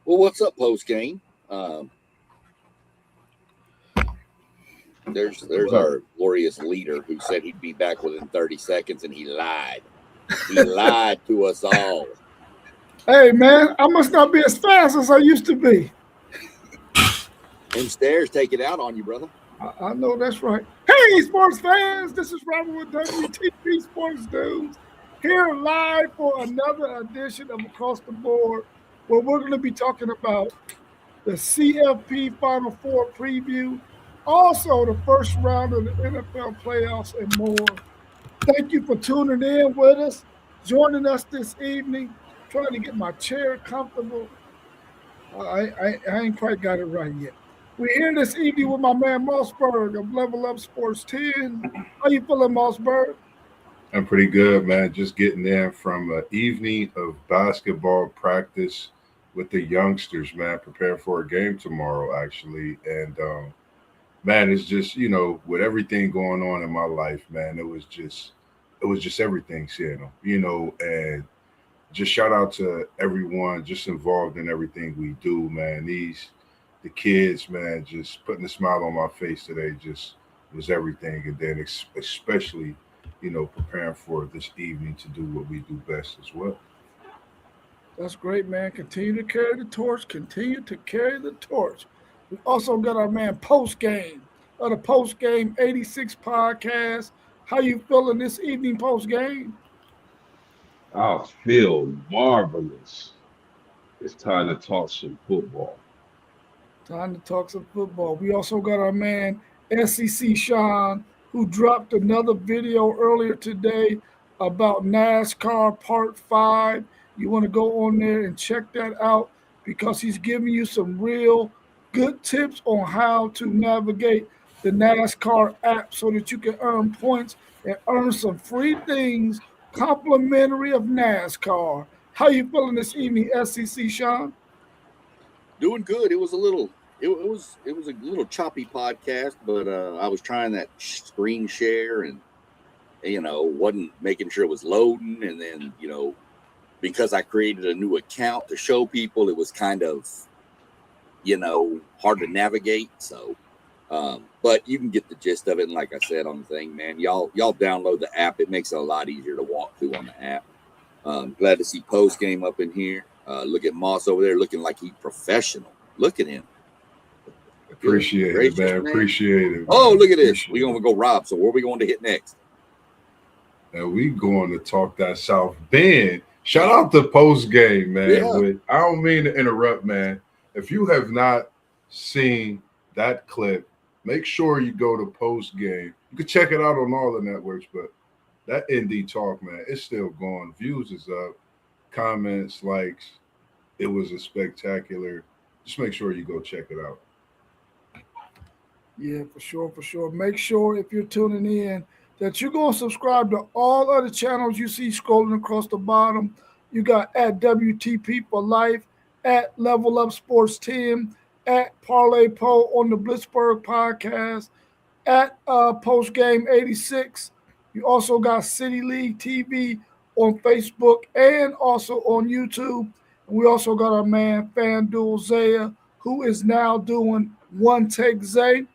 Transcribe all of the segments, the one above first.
Well, what's up, post game? There's our glorious leader who said he'd be back within 30 seconds, and he lied. He lied to us all. Hey, man, I must not be as fast as I used to be. Them stairs take it out on you, brother. I know that's right. Hey, sports fans, this is Robert with WTP Sports News, here live for another edition of Across the Board, where we're going to be talking about the CFP Final Four preview, also the first round of the NFL playoffs, and more. Thank you for tuning in with us, joining us this evening, trying to get my chair comfortable. I ain't quite got it right yet. We're here this evening with my man Mossberg of Level Up Sports 10. How you feeling, Mossberg? I'm pretty good, man. Just getting in from an evening of basketball practice with the youngsters, man. Preparing for a game tomorrow, actually. And, man, it's just, with everything going on in my life, man, it was just everything, and just shout out to everyone just involved in everything we do, man. The kids, man, just putting a smile on my face today just was everything. And then especially, preparing for this evening to do what we do best as well. That's great, man. Continue to carry the torch. Continue to carry the torch. We also got our man Post Game of the Post Game 86 podcast. How you feeling this evening, Post Game? I feel marvelous. It's time to talk some football. Time to talk some football. We also got our man SEC Sean, who dropped another video earlier today about NASCAR Part 5. You want to go on there and check that out because he's giving you some real good tips on how to navigate the NASCAR app so that you can earn points and earn some free things complimentary of NASCAR. How you feeling this evening, SEC Sean? Doing good. It was a little choppy podcast, but I was trying that screen share and wasn't making sure it was loading, and then because I created a new account to show people, it was kind of hard to navigate. So but you can get the gist of it, and like I said on the thing, man, y'all download the app. It makes it a lot easier to walk through on the app. Glad to see Post Game up in here. Look at Moss over there looking like he's professional. Look at him. Appreciate it, man. Appreciate it. Man. Oh, look at this. We're going to go Rob. So where are we going to hit next? And we going to talk that South Bend. Shout out to Post Game, man. Yeah. I don't mean to interrupt, man. If you have not seen that clip, make sure you go to Post Game. You can check it out on all the networks, but that ND talk, man, it's still going. Views is up. Comments, likes. It was a spectacular. Just make sure you go check it out. Yeah, for sure. Make sure if you're tuning in that you're going to subscribe to all other channels you see scrolling across the bottom. You got at WTP for Life, at Level Up Sports 10, at Parlay Po on the Blitzburg podcast, at Post Game 86. You also got City League TV on Facebook and also on YouTube. And we also got our man FanDuel Zaya, who is now doing One Take Zay.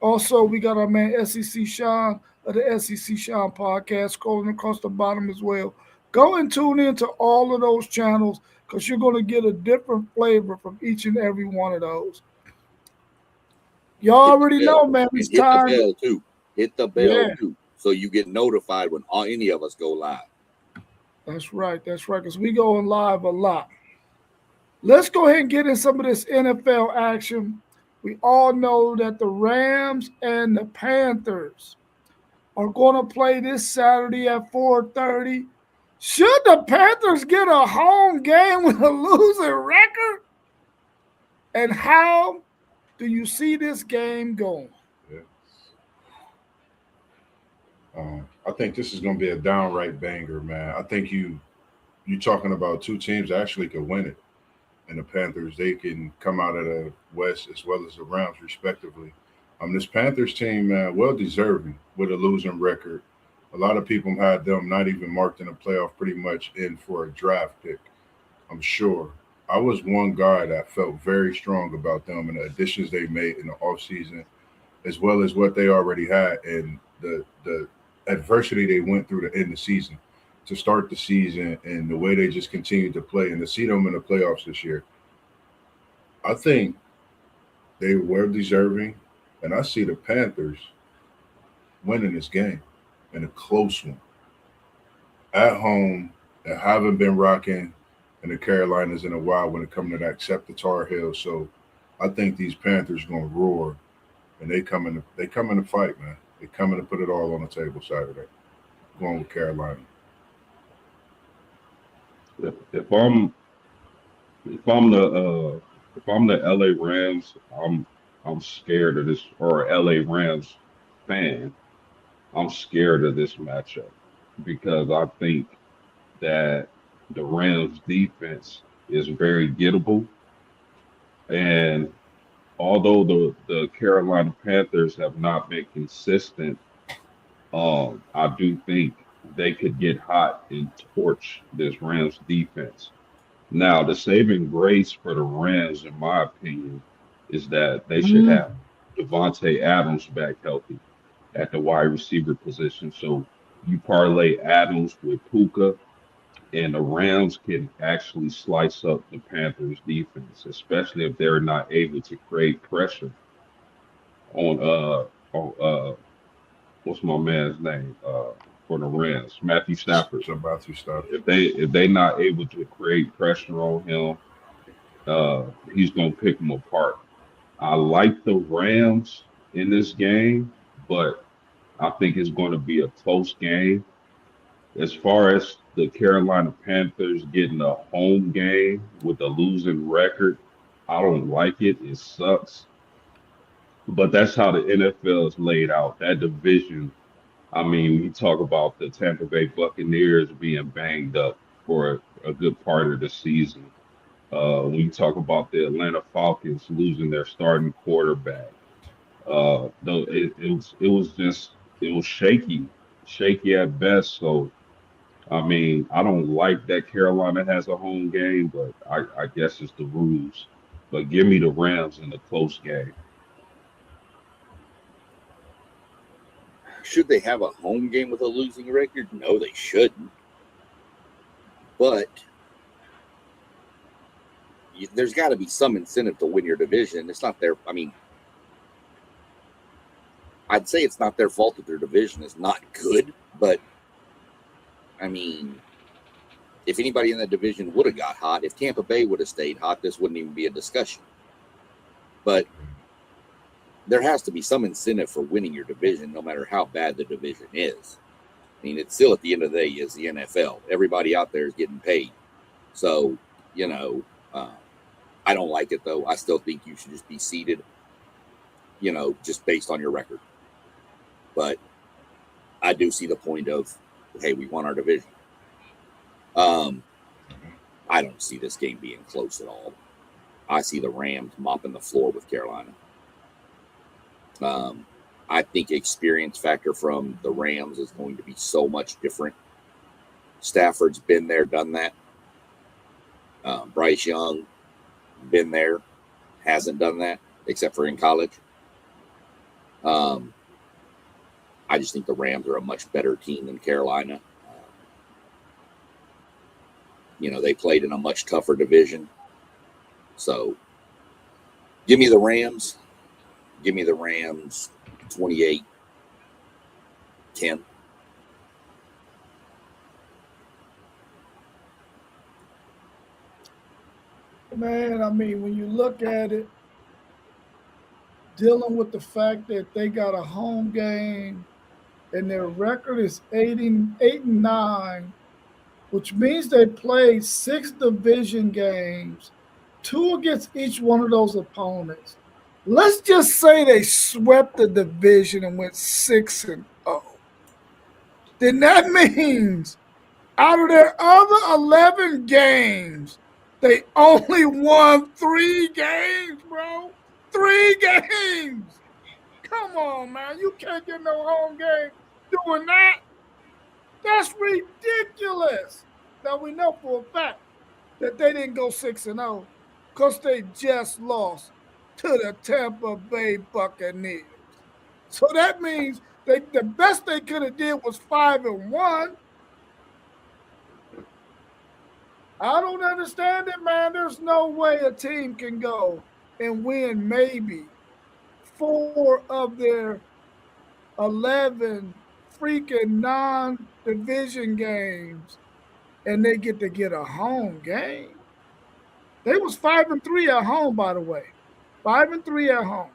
Also, we got our man SEC Sean of the SEC Sean podcast scrolling across the bottom as well. Go and tune into all of those channels because you're going to get a different flavor from each and every one of those. Y'all already know, man. It's time. Hit the bell, too. Hit the bell, too, so you get notified when any of us go live. That's right, because we go on live a lot. Let's go ahead and get in some of this NFL action. We all know that the Rams and the Panthers are going to play this Saturday at 4:30. Should the Panthers get a home game with a losing record? And how do you see this game going? I think this is going to be a downright banger, man. I think you're talking about two teams that actually could win it. And the Panthers, they can come out of the West as well as the Rams, respectively. This Panthers team, man, well deserving with a losing record. A lot of people had them not even marked in the playoff, pretty much in for a draft pick, I'm sure. I was one guy that felt very strong about them and the additions they made in the offseason, as well as what they already had and the adversity they went through to end the season, to start the season, and the way they just continued to play and to see them in the playoffs this year. I think they were deserving, and I see the Panthers winning this game in a close one at home and haven't been rocking in the Carolinas in a while when it comes to that, except the Tar Heels. So I think these Panthers gonna roar, and they come in to fight, man. They come in to put it all on the table Saturday. Going with Carolina. If if I'm the if I'm the LA Rams, I'm scared of this, or LA Rams fan. I'm scared of this matchup because I think that the Rams defense is very gettable, and although the Carolina Panthers have not been consistent, I do think they could get hot and torch this Rams defense. Now, the saving grace for the Rams, in my opinion, is that they should Mm, have Devontae Adams back healthy at the wide receiver position. So you parlay Adams with Puka, and the Rams can actually slice up the Panthers defense, especially if they're not able to create pressure on what's my man's name for the Rams, Matthew Stafford. So about to stop. If they not able to create pressure on him, he's gonna pick them apart. I like the Rams in this game, but I think it's going to be a close game. As far as the Carolina Panthers getting a home game with a losing record, I don't like it. It sucks. But that's how the NFL is laid out. That division, I mean, we talk about the Tampa Bay Buccaneers being banged up for a good part of the season. When you talk about the Atlanta Falcons losing their starting quarterback, though it was just it was shaky at best. So I mean, I don't like that Carolina has a home game, but I guess it's the rules. But give me the Rams in the close game. Should they have a home game with a losing record? No, they shouldn't. But there's got to be some incentive to win your division. It's not their. I mean, I'd say it's not their fault that their division is not good, but I mean, if anybody in that division would have got hot, if Tampa Bay would have stayed hot, this wouldn't even be a discussion. But there has to be some incentive for winning your division, no matter how bad the division is. I mean, it's still at the end of the day is the NFL. Everybody out there is getting paid. So, you know, I don't like it, though. I still think you should just be seeded, you know, just based on your record. But I do see the point of, hey, we won our division. I don't see this game being close at all. I see the Rams mopping the floor with Carolina. I think experience factor from the Rams is going to be so much different. Stafford's been there, done that. Bryce Young, been there, hasn't done that, except for in college. I just think the Rams are a much better team than Carolina. You know, they played in a much tougher division. So give me the Rams. Give me the Rams 28-10. man, I mean, when you look at it, dealing with the fact that they got a home game and their record is 8-9, which means they played 6 division games, 2 against each one of those opponents. Let's just say they swept the division and went 6-0. Then that means out of their other 11 games, they only won 3 games, bro. 3 games. Come on, man. You can't get no home game doing that. That's ridiculous. Now we know for a fact that they didn't go 6-0 because they just lost to the Tampa Bay Buccaneers. So that means the best they could have did was 5-1. I don't understand it, man. There's no way a team can go and win maybe 4 of their 11 freaking non-division games, and they get a home game. They was 5-3 at home, by the way. 5-3 at home.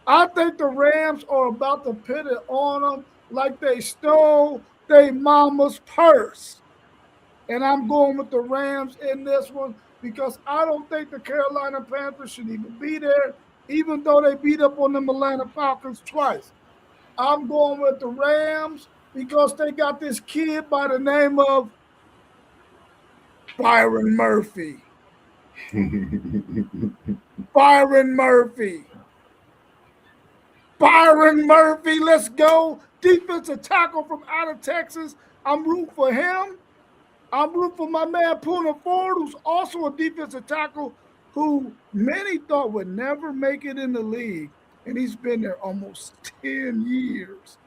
I think the Rams are about to put it on them like they stole their mama's purse. And I'm going with the Rams in this one because I don't think the Carolina Panthers should even be there, even though they beat up on the Atlanta Falcons twice. I'm going with the Rams because they got this kid by the name of Byron Murphy. Byron Murphy. Byron Murphy, let's go. Defensive tackle from out of Texas. I'm rooting for him. I'm rooting for my man Poona Ford, who's also a defensive tackle who many thought would never make it in the league. And he's been there almost 10 years.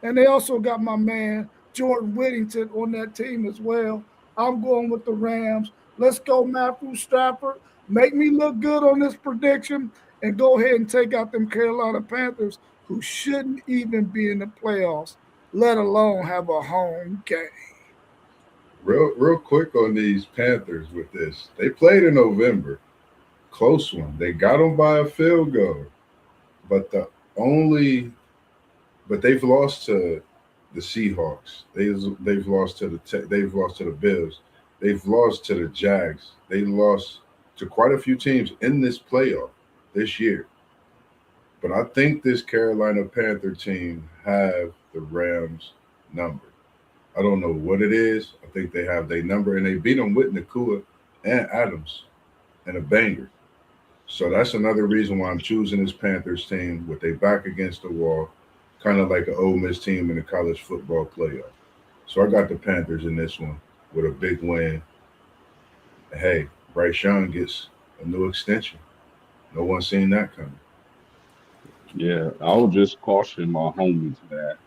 And they also got my man Jordan Whittington on that team as well. I'm going with the Rams. Let's go, Matthew Stafford. Make me look good on this prediction and go ahead and take out them Carolina Panthers who shouldn't even be in the playoffs, let alone have a home game. Real quick on these Panthers with this. They played in November. Close one. They got them by a field goal. But they've lost to the Seahawks. They've lost to the Bills. They've lost to the Jags. They lost to quite a few teams in this playoff this year. But I think this Carolina Panther team have the Rams number. I don't know what it is. I think they have their number, and they beat them with Nakua and Adams and a banger. So that's another reason why I'm choosing this Panthers team with their back against the wall, kind of like an Ole Miss team in the college football playoff. So I got the Panthers in this one with a big win. Hey, Bryce Young gets a new extension. No one's seen that coming. Yeah, I would just caution my homies that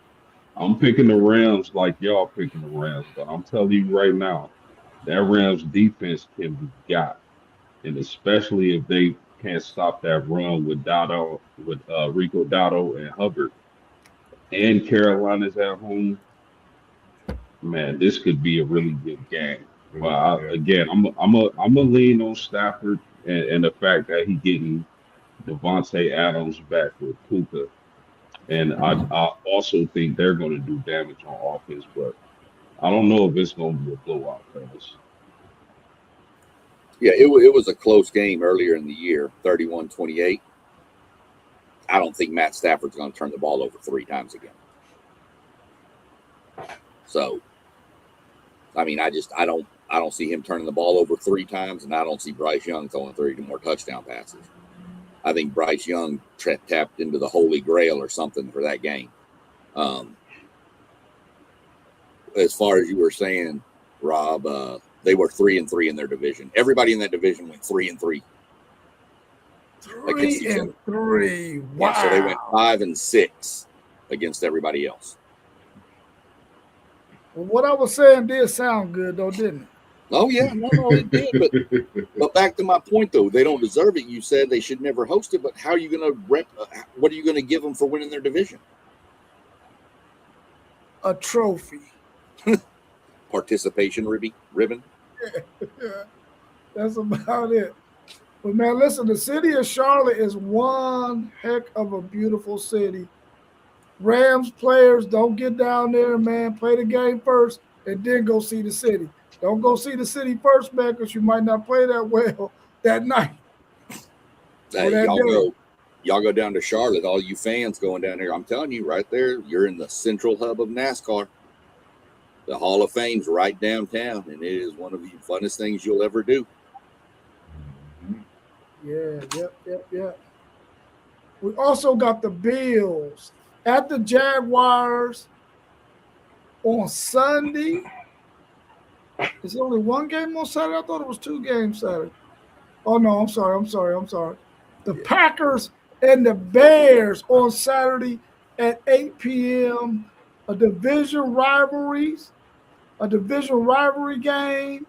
I'm picking the Rams like y'all picking the Rams, but I'm telling you right now, that Rams defense can be got. And especially if they can't stop that run with Rico Dotto and Hubbard, and Carolina's at home, man, this could be a really good game. Well, again, I'm a lean on Stafford and the fact that he getting Devontae Adams back with Puka, and I also think they're going to do damage on offense, but I don't know if it's going to be a blowout, fellas. Yeah, it was a close game earlier in the year, 31-28. I don't think Matt Stafford's going to turn the ball over 3 times again. So, I mean, I don't see him turning the ball over 3 times, and I don't see Bryce Young throwing 3 more touchdown passes. I think Bryce Young tapped into the Holy Grail or something for that game. As far as you were saying, Rob, they were 3-3 in their division. Everybody in that division went 3-3. 3-3. Wow. Yeah, so they went 5-6 against everybody else. Well, what I was saying did sound good, though, didn't it? Oh, yeah. No, it did. But back to my point, though, they don't deserve it. You said they should never host it, but how are you going to what are you going to give them for winning their division? A trophy. Participation ribbon. Yeah, that's about it. But, man, listen, the city of Charlotte is one heck of a beautiful city. Rams players, don't get down there, man. Play the game first and then go see the city. Don't go see the city first, man, because you might not play that well that night. Hey, y'all go down to Charlotte, all you fans going down there. I'm telling you, right there, you're in the central hub of NASCAR. The Hall of Fame's right downtown, and it is one of the funnest things you'll ever do. Yeah, yep. We also got the Bills at the Jaguars on Sunday. Is it only one game on Saturday? I thought it was 2 games Saturday. Oh no, I'm sorry. The Yeah. Packers and the Bears on Saturday at 8 p.m. A division rivalry game.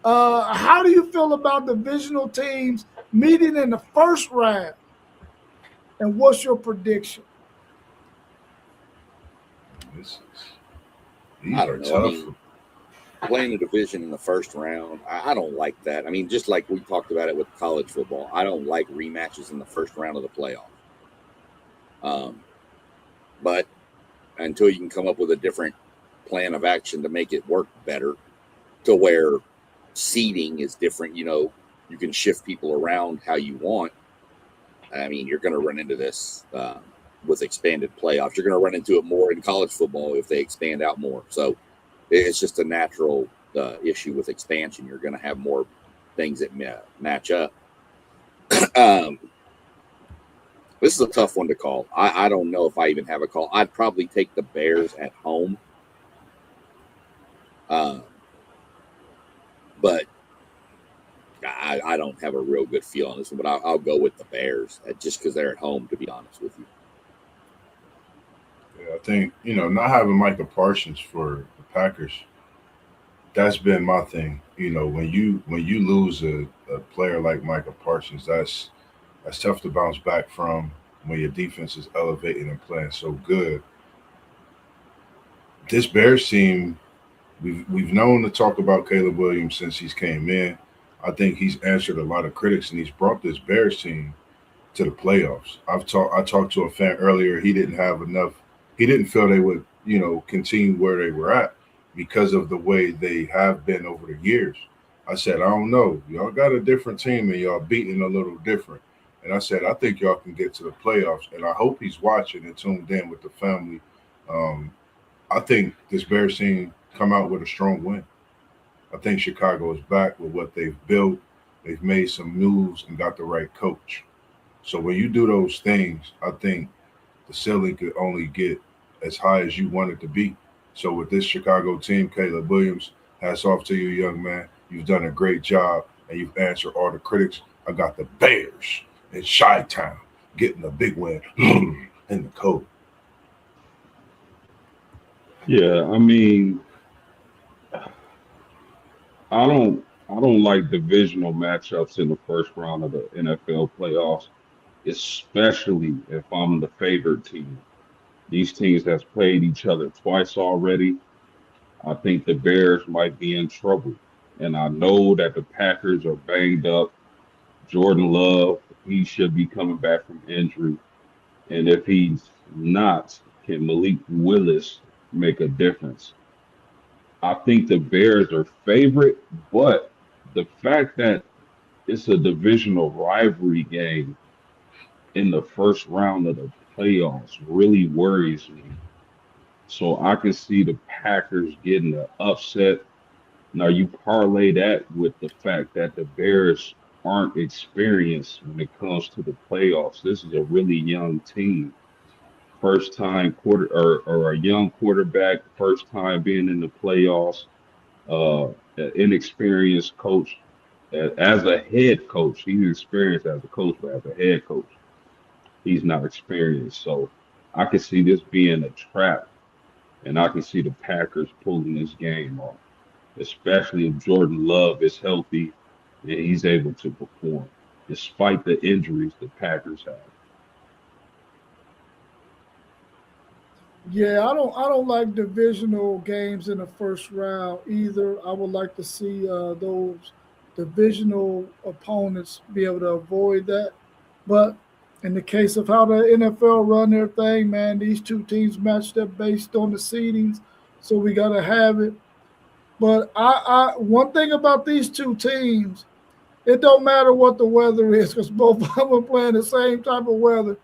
How do you feel about divisional teams meeting in the first round? And what's your prediction? These I are don't know. I tough. mean, playing a division in the first round, I don't like that. I mean, just like we talked about it with college football, I don't like rematches in the first round of the playoff. But until you can come up with a different plan of action to make it work better, to where seeding is different, you can shift people around how you want. I mean, you're going to run into this with expanded playoffs. You're going to run into it more in college football if they expand out more. So it's just a natural issue with expansion. You're going to have more things that match up. This is a tough one to call. I don't know if I even have a call. I'd probably take the Bears at home. But I don't have a real good feel on this one. But I'll go with the Bears just because they're at home, to be honest with you. Yeah, I think, not having Micah Parsons for the Packers, that's been my thing. When you lose a player like Micah Parsons, that's tough to bounce back from when your defense is elevating and playing so good. This Bears team, we've known to talk about Caleb Williams since he's came in. I think he's answered a lot of critics and he's brought this Bears team to the playoffs. I talked to a fan earlier. He didn't have enough. He didn't feel they would, continue where they were at because of the way they have been over the years. I said, I don't know. Y'all got a different team and y'all beating a little different. And I said, I think y'all can get to the playoffs. And I hope he's watching and tuned in with the family. I think this Bears team come out with a strong win. I think Chicago is back with what they've built. They've made some moves and got the right coach. So when you do those things, I think the ceiling could only get as high as you want it to be. So with this Chicago team, Caleb Williams, hats off to you, young man. You've done a great job and you've answered all the critics. I got the Bears in Chi-Town getting a big win in the cold. Yeah, I mean, I don't like divisional matchups in the first round of the NFL playoffs, especially if I'm the favorite team. These teams has played each other twice already. I think the Bears might be in trouble. And I know that the Packers are banged up. Jordan Love, he should be coming back from injury. And if he's not, can Malik Willis make a difference? I think the Bears are favorite, but the fact that it's a divisional rivalry game in the first round of the playoffs really worries me. So I can see the Packers getting an upset. Now you parlay that with the fact that the Bears aren't experienced when it comes to the playoffs. This is a really young team. First time or a young quarterback, first time being in the playoffs, an inexperienced coach. As a head coach, he's experienced as a coach, but as a head coach, he's not experienced. So I can see this being a trap, and I can see the Packers pulling this game off, especially if Jordan Love is healthy and he's able to perform, despite the injuries the Packers have. Yeah, I don't like divisional games in the first round either. I would like to see those divisional opponents be able to avoid that. But in the case of how the NFL run their thing, man, these two teams matched up based on the seedings, so we gotta have it. But I one thing about these two teams, it don't matter what the weather is because both of them are playing the same type of weather.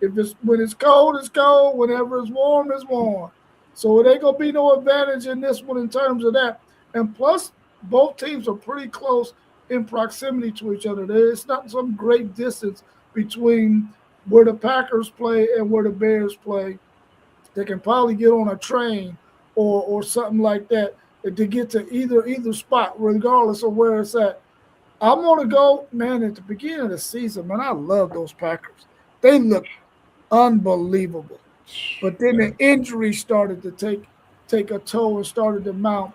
If it's when it's cold, it's cold. Whenever it's warm, it's warm. So it ain't gonna be no advantage in this one in terms of that. And plus, both teams are pretty close in proximity to each other. There's not some great distance between where the Packers play and where the Bears play. They can probably get on a train or something like that to get to either spot, regardless of where it's at. I'm gonna go, man. At the beginning of the season, man, I love those Packers. They look unbelievable, but then the injuries started to take a toll and started to mount.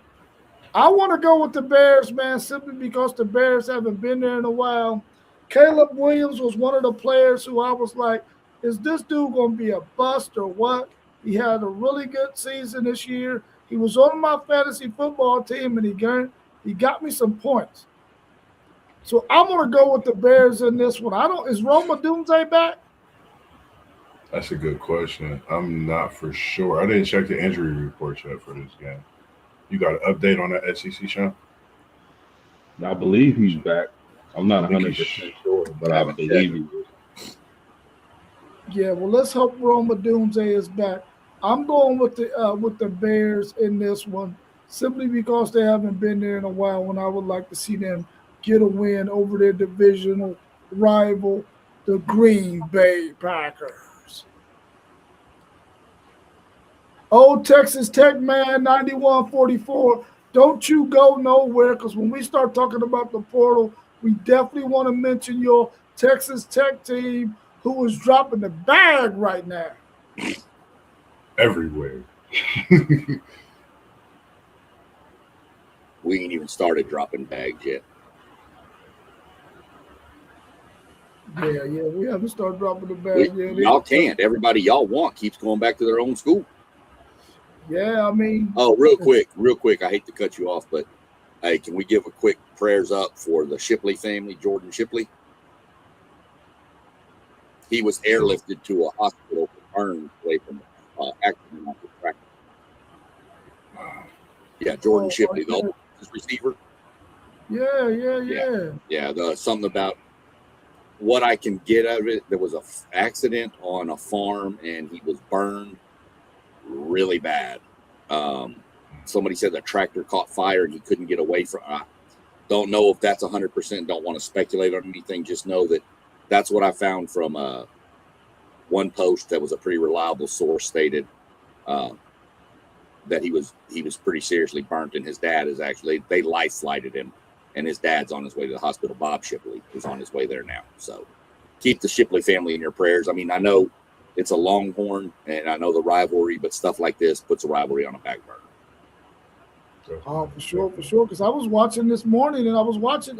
I want to go with the Bears, man, simply because the Bears haven't been there in a while. Caleb Williams was one of the players who I was like, is this dude going to be a bust or what? He had a really good season this year. He was on my fantasy football team, and he got me some points. So I'm going to go with the Bears in this one. Is Roma Doomsday back? That's a good question. I'm not for sure. I didn't check the injury report yet for this game. You got an update on that SEC, Sean? I believe he's back. I'm not 100% sure, but I believe he is. Yeah, well, let's hope Roma Doomsday is back. I'm going with the Bears in this one, simply because they haven't been there in a while, and I would like to see them get a win over their divisional rival, the Green Bay Packers. Old Texas Tech man, 9144. Don't you go nowhere, because when we start talking about the portal, we definitely want to mention your Texas Tech team, who is dropping the bag right now. Everywhere. We ain't even started dropping bags yet. Yeah, we haven't started dropping the bag yet. Y'all can't. Everybody y'all want keeps going back to their own school. Yeah, I mean. Oh, real quick. I hate to cut you off, but hey, can we give a quick prayers up for the Shipley family, Jordan Shipley? He was airlifted to a hospital for burns away from accident on the track. Yeah, Jordan Shipley, the old receiver. Yeah. Something about what I can get out of it. There was an accident on a farm, and he was burned really bad. Somebody said the tractor caught fire and he couldn't get away from it. I don't know if that's 100%. Don't want to speculate on anything. Just know that that's what I found from one post that was a pretty reliable source stated that he was pretty seriously burnt, and his dad is actually, they life flighted him, and his dad's on his way to the hospital. Bob Shipley is on his way there now. So keep the Shipley family in your prayers. I mean, I know it's a Longhorn, and I know the rivalry, but stuff like this puts a rivalry on a back burner. Oh, for sure. Because I was watching this morning, and I was watching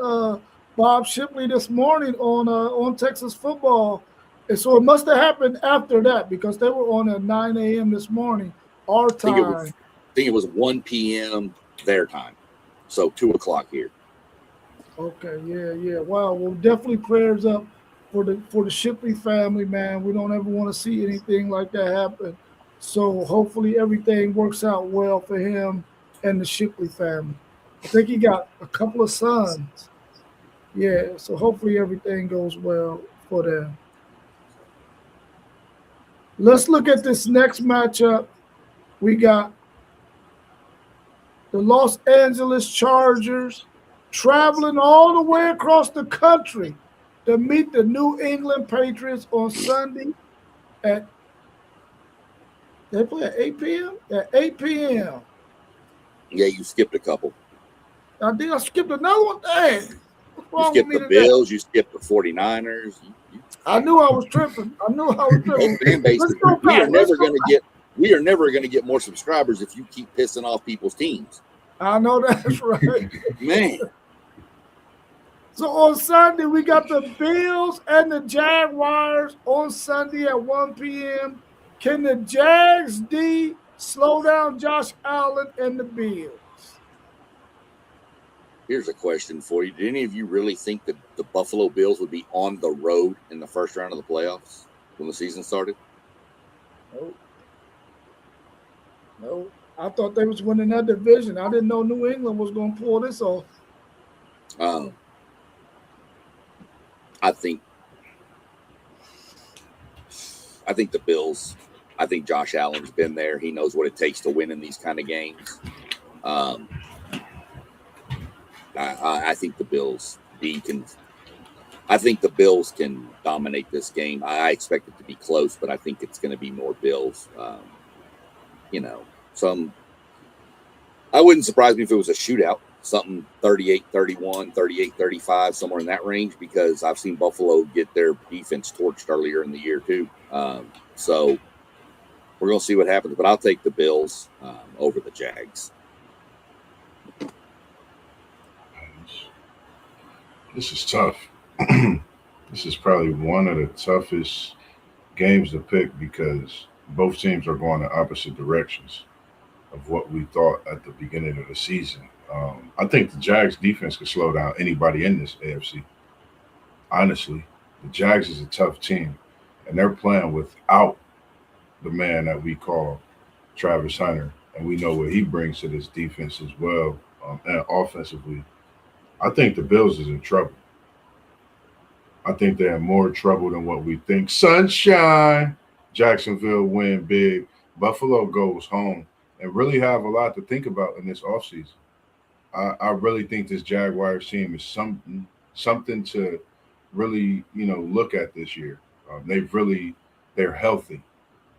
Bob Shipley this morning on Texas football, and so it must have happened after that, because they were on at 9 a.m. this morning, our time. I think it was 1 p.m. their time, so 2 o'clock here. Okay, yeah. Wow. Well, definitely prayers up for the Shipley family, man. We don't ever want to see anything like that happen. So hopefully everything works out well for him and the Shipley family. I think he got a couple of sons. Yeah, so hopefully everything goes well for them. Let's look at this next matchup. We got the Los Angeles Chargers traveling all the way across the country to meet the New England Patriots on Sunday they play at 8 p.m.? At 8 p.m. Yeah, you skipped a couple. I think I skipped another one. Dang. What's wrong You skipped with the me today? Bills. You skipped the 49ers. I knew I was tripping. Fan base, we are never going to get more subscribers if you keep pissing off people's teams. I know that's right. Man. So on Sunday, we got the Bills and the Jaguars on Sunday at 1 p.m. Can the Jags D slow down Josh Allen and the Bills? Here's a question for you. Did any of you really think that the Buffalo Bills would be on the road in the first round of the playoffs when the season started? No. I thought they was winning that division. I didn't know New England was going to pull this off. I think the Bills. I think Josh Allen's been there. He knows what it takes to win in these kind of games. I think the Bills can dominate this game. I expect it to be close, but I think it's going to be more Bills. I wouldn't surprise me if it was a shootout, something 38-31, 38-35, somewhere in that range, because I've seen Buffalo get their defense torched earlier in the year too. So we're going to see what happens, but I'll take the Bills over the Jags. This is tough. This is probably one of the toughest games to pick because both teams are going in opposite directions of what we thought at the beginning of the season. I think the Jags defense could slow down anybody in this AFC. Honestly, the Jags is a tough team, and they're playing without the man that we call Travis Hunter, and we know what he brings to this defense as well, and offensively. I think the Bills is in trouble. I think they're in more trouble than what we think. Sunshine. Jacksonville win big. Buffalo goes home and really have a lot to think about in this offseason. I really think this Jaguars team is something to really, look at this year. They're healthy.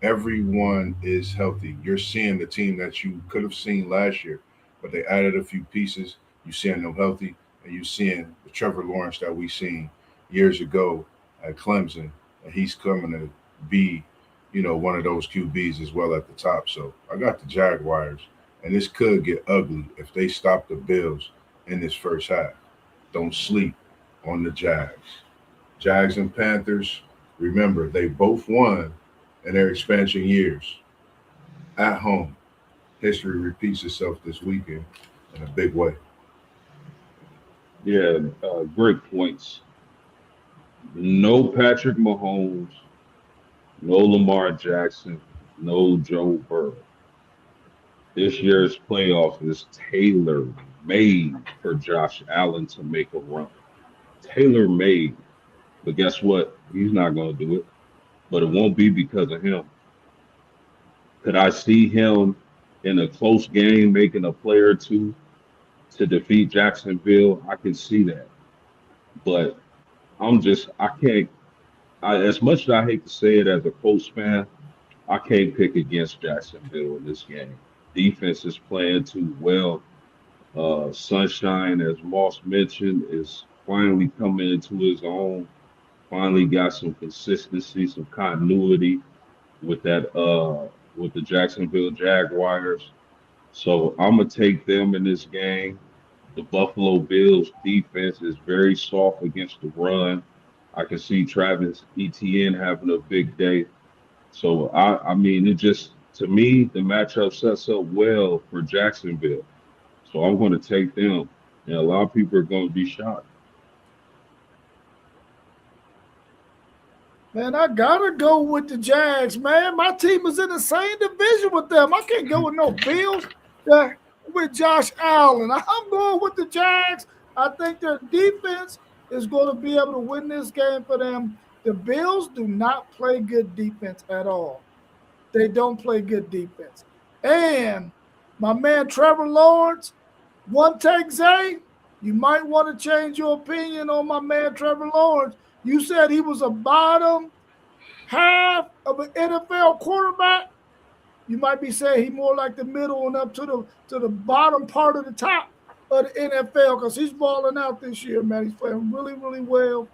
Everyone is healthy. You're seeing the team that you could have seen last year, but they added a few pieces. You're seeing them healthy, and you're seeing the Trevor Lawrence that we seen years ago at Clemson, and he's coming to be, one of those QBs as well at the top. So I got the Jaguars, and this could get ugly if they stop the Bills in this first half. Don't sleep on the Jags. Jags and Panthers, remember, they both won in their expansion years at home. History repeats itself this weekend in a big way. Yeah, great points. No Patrick Mahomes, no Lamar Jackson, no Joe Burrow. This year's playoff is tailor made for Josh Allen to make a run. Tailor made. But guess what? He's not going to do it. But it won't be because of him. Could I see him in a close game making a play or two to defeat Jacksonville? I can see that. But I can't, as much as I hate to say it as a Colts fan, I can't pick against Jacksonville in this game. Defense is playing too well. Sunshine, as Moss mentioned, is finally coming into his own. Finally got some consistency, some continuity with with the Jacksonville Jaguars. So I'm gonna take them in this game. The Buffalo Bills defense is very soft against the run. I can see Travis Etienne having a big day. So I mean, it just to me the matchup sets up well for Jacksonville. So I'm going to take them, and a lot of people are going to be shocked. Man, I gotta go with the Jags, man. My team is in the same division with them. I can't go with no Bills with Josh Allen. I'm going with the Jags. I think their defense is going to be able to win this game for them. The Bills do not play good defense at all. They don't play good defense. And my man Trevor Lawrence, one take, Zay, you might want to change your opinion on my man Trevor Lawrence. You said he was a bottom half of an NFL quarterback. You might be saying he's more like the middle and up to the bottom part of the top of the NFL because he's balling out this year, man. He's playing really, really well.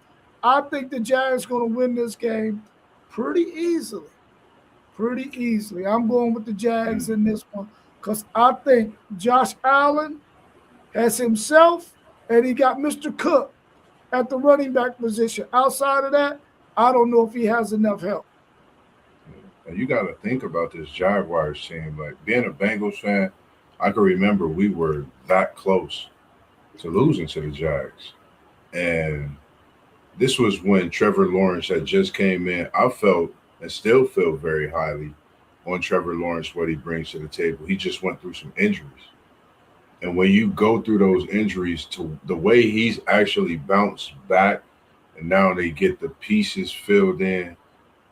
I think the Giants going to win this game pretty easily. Pretty easily. I'm going with the Jags in this one because I think Josh Allen has himself and he got Mr. Cook at the running back position. Outside of that, I don't know if he has enough help. And you got to think about this Jaguars team. Like being a Bengals fan, I can remember we were that close to losing to the Jags. And this was when Trevor Lawrence had just came in. I felt and still feel very highly on Trevor Lawrence, what he brings to the table. He just went through some injuries. And when you go through those injuries, to the way he's actually bounced back, and now they get the pieces filled in.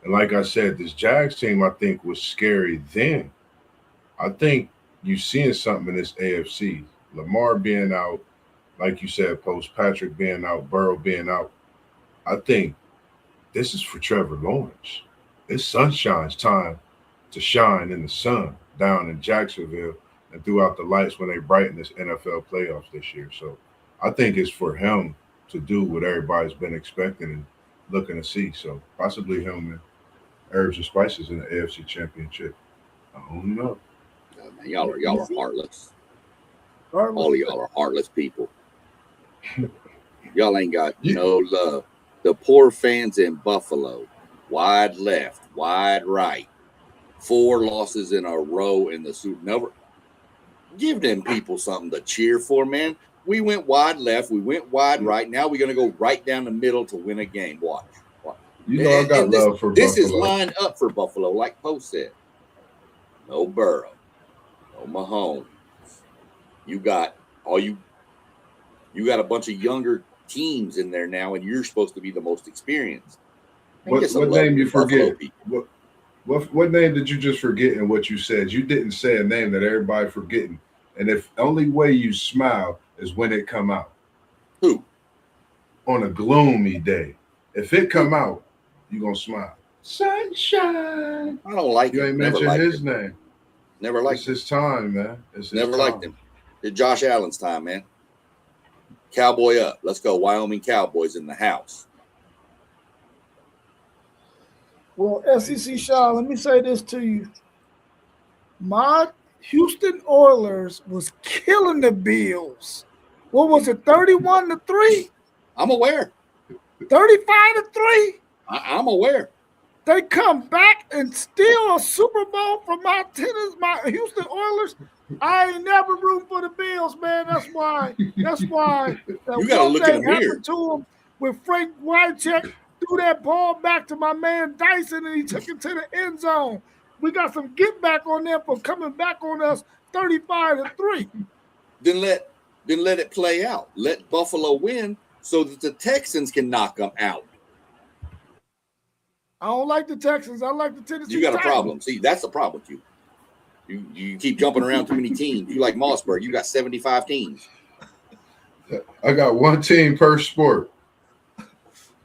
And like I said, this Jags team, I think, was scary then. I think you're seeing something in this AFC. Lamar being out, like you said, post Patrick being out, Burrow being out. I think this is for Trevor Lawrence. It's Sunshine's time to shine in the sun down in Jacksonville. and threw out the lights when they brightened this NFL playoffs this year. So I think it's for him to do what everybody's been expecting and looking to see. So possibly him and Herbs and Spices in the AFC Championship. I don't know. Oh, man, y'all are heartless. Heartless. All of y'all are heartless people. Y'all ain't got Yeah. no love. The poor fans in Buffalo, wide left, wide right, 4 losses in a row in the Super Bowl. Give them people something to cheer for, man. We went wide left, we went wide right. Now we're gonna go right down the middle to win a game. Watch. You know I got love for this Buffalo. is lined up for Buffalo, like Post said. No Burrow, no Mahomes. You got you got a bunch of younger teams in there now, and you're supposed to be the most experienced. What Buffalo name you forget? people. What name did you just forget in what you said? You didn't say a name that everybody forgetting. And if only way you smile is when it come out. Who? On a gloomy day. If it come out, you gonna smile. Sunshine. I don't like You him. ain't Never mentioned liked his him. name. Never liked It's him. his time, man. It's his Never time. liked him. It's Josh Allen's time, man. Cowboy up. Let's go. Wyoming Cowboys in the house. Well, SEC Sean, let me say this to you. My Houston Oilers was killing the Bills. What was it, 31-3? I'm aware. 35-3? I'm aware. They come back and steal a Super Bowl from my Houston Oilers. I ain't never room for the Bills, man. That's why. That You got to look in the mirror. happened to him with Frank Wycheck. Threw that ball back to my man Dyson, and he took it to the end zone. We got some get back on them for coming back on us 35-3. Then let it play out. Let Buffalo win so that the Texans can knock them out. I don't like the Texans. I like the Tennessee You got a Titans. problem. See, that's the problem with you. You keep jumping around too many teams. You like Mossberg. You got 75 teams. I got one team per sport.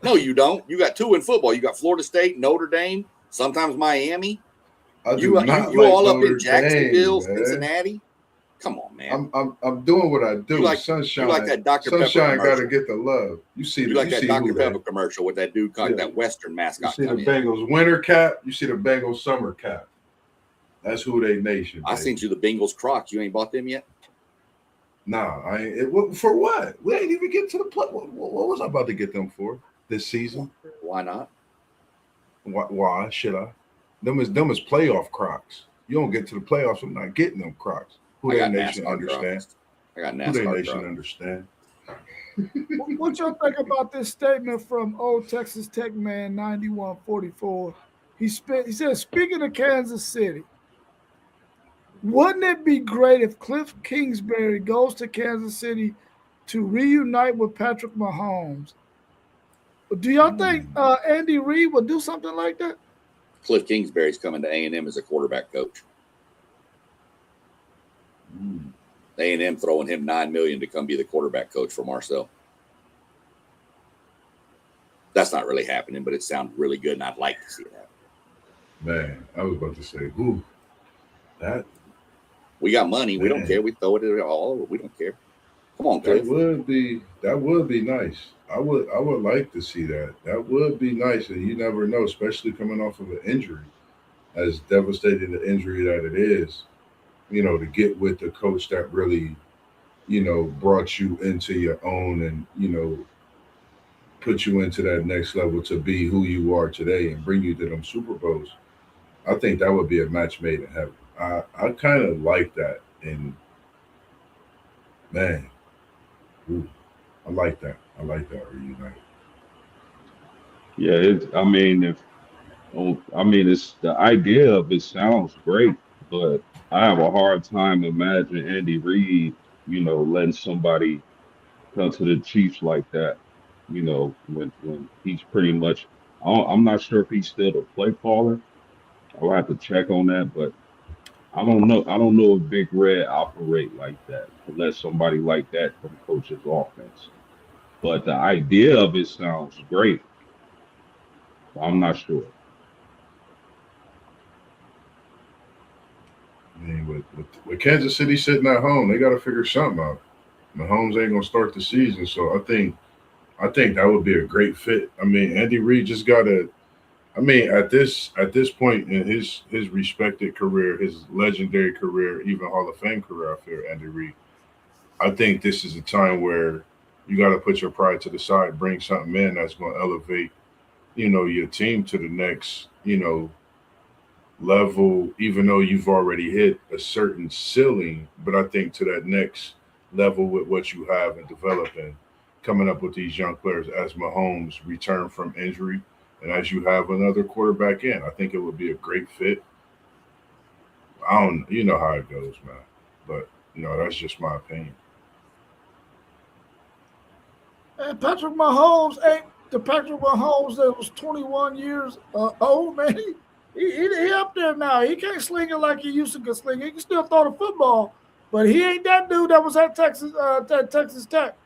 No, you don't. You got 2 in football. You got Florida State, Notre Dame, sometimes Miami. You all up in Jacksonville, Cincinnati. Come on, man. I'm doing what I do. You like Sunshine. that Dr. Pepper Sunshine got to commercial. get the love. You like that Dr. Pepper commercial with that dude, that Western mascot. You see the Bengals winter cap. You see the Bengals summer cap. That's who they nation. I seen you the Bengals Crocs. You ain't bought them yet? Nah, I ain't. For what? We ain't even get to the play. What was I about to get them for this season? Why not? Why should I? Them is playoff Crocs. You don't get to the playoffs. I'm not getting them Crocs. Who that nation understand? I got NASCAR. Who that nation understand? What y'all think about this statement from old Texas Tech man 9144? He said, speaking of Kansas City, wouldn't it be great if Cliff Kingsbury goes to Kansas City to reunite with Patrick Mahomes? Do y'all think Andy Reid would do something like that? Cliff Kingsbury's coming to A&M as a quarterback coach. A&M throwing him $9 million to come be the quarterback coach for Marcel. That's not really happening, but it sounds really good, and I'd like to see it happen. Man, I was about to say, who? That we got money. Man. We don't care. We throw it all over. We don't care. Come on, Cliff. That would be nice. I would like to see that. That would be nice, and you never know, especially coming off of an injury, as devastating the injury that it is. To get with the coach that really, brought you into your own and put you into that next level to be who you are today and bring you to them Super Bowls. I think that would be a match made in heaven. I kind of like that, and man, I like that. I like that reunite. Yeah, it's the idea of it sounds great, but I have a hard time imagining Andy Reid, letting somebody come to the Chiefs like that. When he's pretty much, I'm not sure if he's still the play caller. I'll have to check on that, but I don't know. I don't know if Big Red operate like that to let somebody like that come coach his offense. But the idea of it sounds great. I'm not sure. mean, with Kansas City sitting at home, they got to figure something out. Mahomes ain't gonna start the season, so I think that would be a great fit. I mean, Andy Reid just got to. I mean, at this point in his respected career, his legendary career, even Hall of Fame career, I feel Andy Reid. I think this is a time where you got to put your pride to the side, bring something in that's going to elevate, your team to the next, level. Even though you've already hit a certain ceiling, but I think to that next level with what you have and developing, coming up with these young players as Mahomes return from injury, and as you have another quarterback in, I think it would be a great fit. I don't, you know how it goes, man, but that's just my opinion. And Patrick Mahomes ain't the Patrick Mahomes that was 21 years old, man. He up there now. He can't sling it like he used to can sling it. He can still throw the football, but he ain't that dude that was at Texas Tech.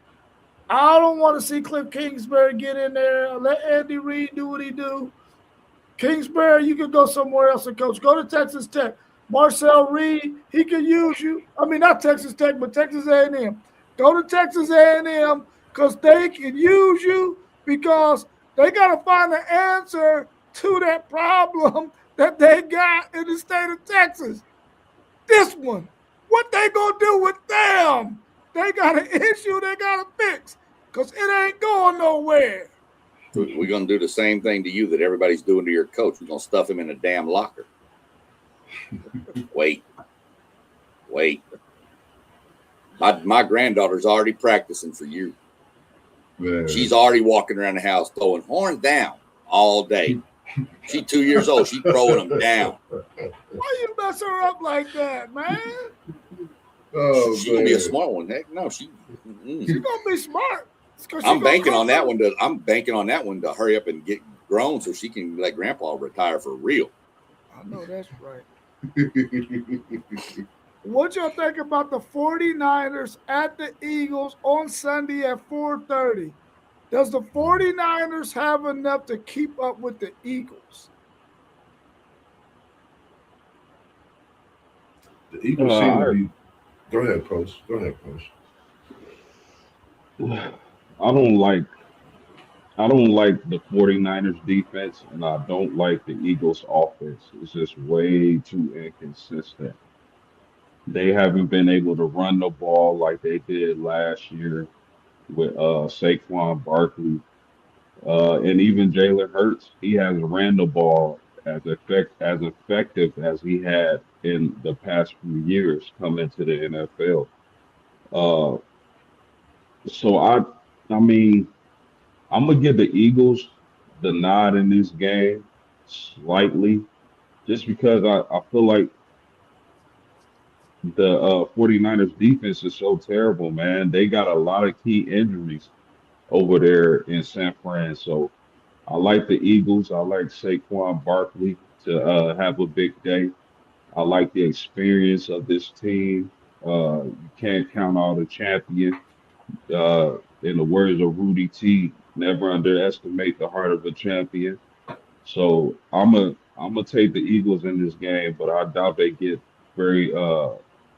I don't want to see Cliff Kingsbury get in there. Let Andy Reid do what he do. Kingsbury, you can go somewhere else and coach. Go to Texas Tech. Marcel Reed, he can use you. I mean, not Texas Tech, but Texas A&M. Go to Texas A&M because they can use you because they got to find an answer to that problem that they got in the state of Texas. This one, what they gonna do with them? They got an issue they got to fix because it ain't going nowhere. We're going to do the same thing to you that everybody's doing to your coach. We're going to stuff him in a damn locker. Wait. My granddaughter's already practicing for you. Man. She's already walking around the house throwing horns down all day. She's 2 years old. She's throwing them down. Why you mess her up like that, man? Oh, She's going to be a smart one. Heck no. She's going to be smart. I'm banking on that one to hurry up and get grown so she can let Grandpa retire for real. I know that's right. What y'all think about the 49ers at the Eagles on Sunday at 4:30? Does the 49ers have enough to keep up with the Eagles? The Eagles seem to be. Go ahead, Post. I don't like the 49ers defense, and I don't like the Eagles offense. It's just way too inconsistent. They haven't been able to run the ball like they did last year with Saquon Barkley. And even Jalen Hurts, he hasn't ran the ball as effective as he had in the past few years coming to the NFL. Uh, so I mean, I'm gonna give the Eagles the nod in this game slightly, just because I feel like the 49ers defense is so terrible, man. They got a lot of key injuries over there in San Fran. So I like the Eagles. I like Saquon Barkley to have a big day. I like the experience of this team. You can't count out a champion. In the words of Rudy T, never underestimate the heart of a champion. So I'm gonna take the Eagles in this game, but I doubt they get very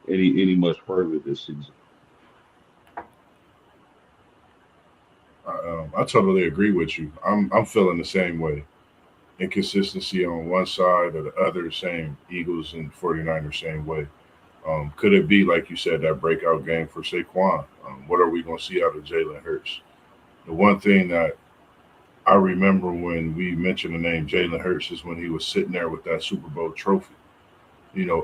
any much further this season. I totally agree with you. I'm feeling the same way. Inconsistency on one side or the other, same. Eagles and 49ers, same way. Could it be, like you said, that breakout game for Saquon? What are we going to see out of Jalen Hurts? The one thing that I remember when we mentioned the name Jalen Hurts is when he was sitting there with that Super Bowl trophy.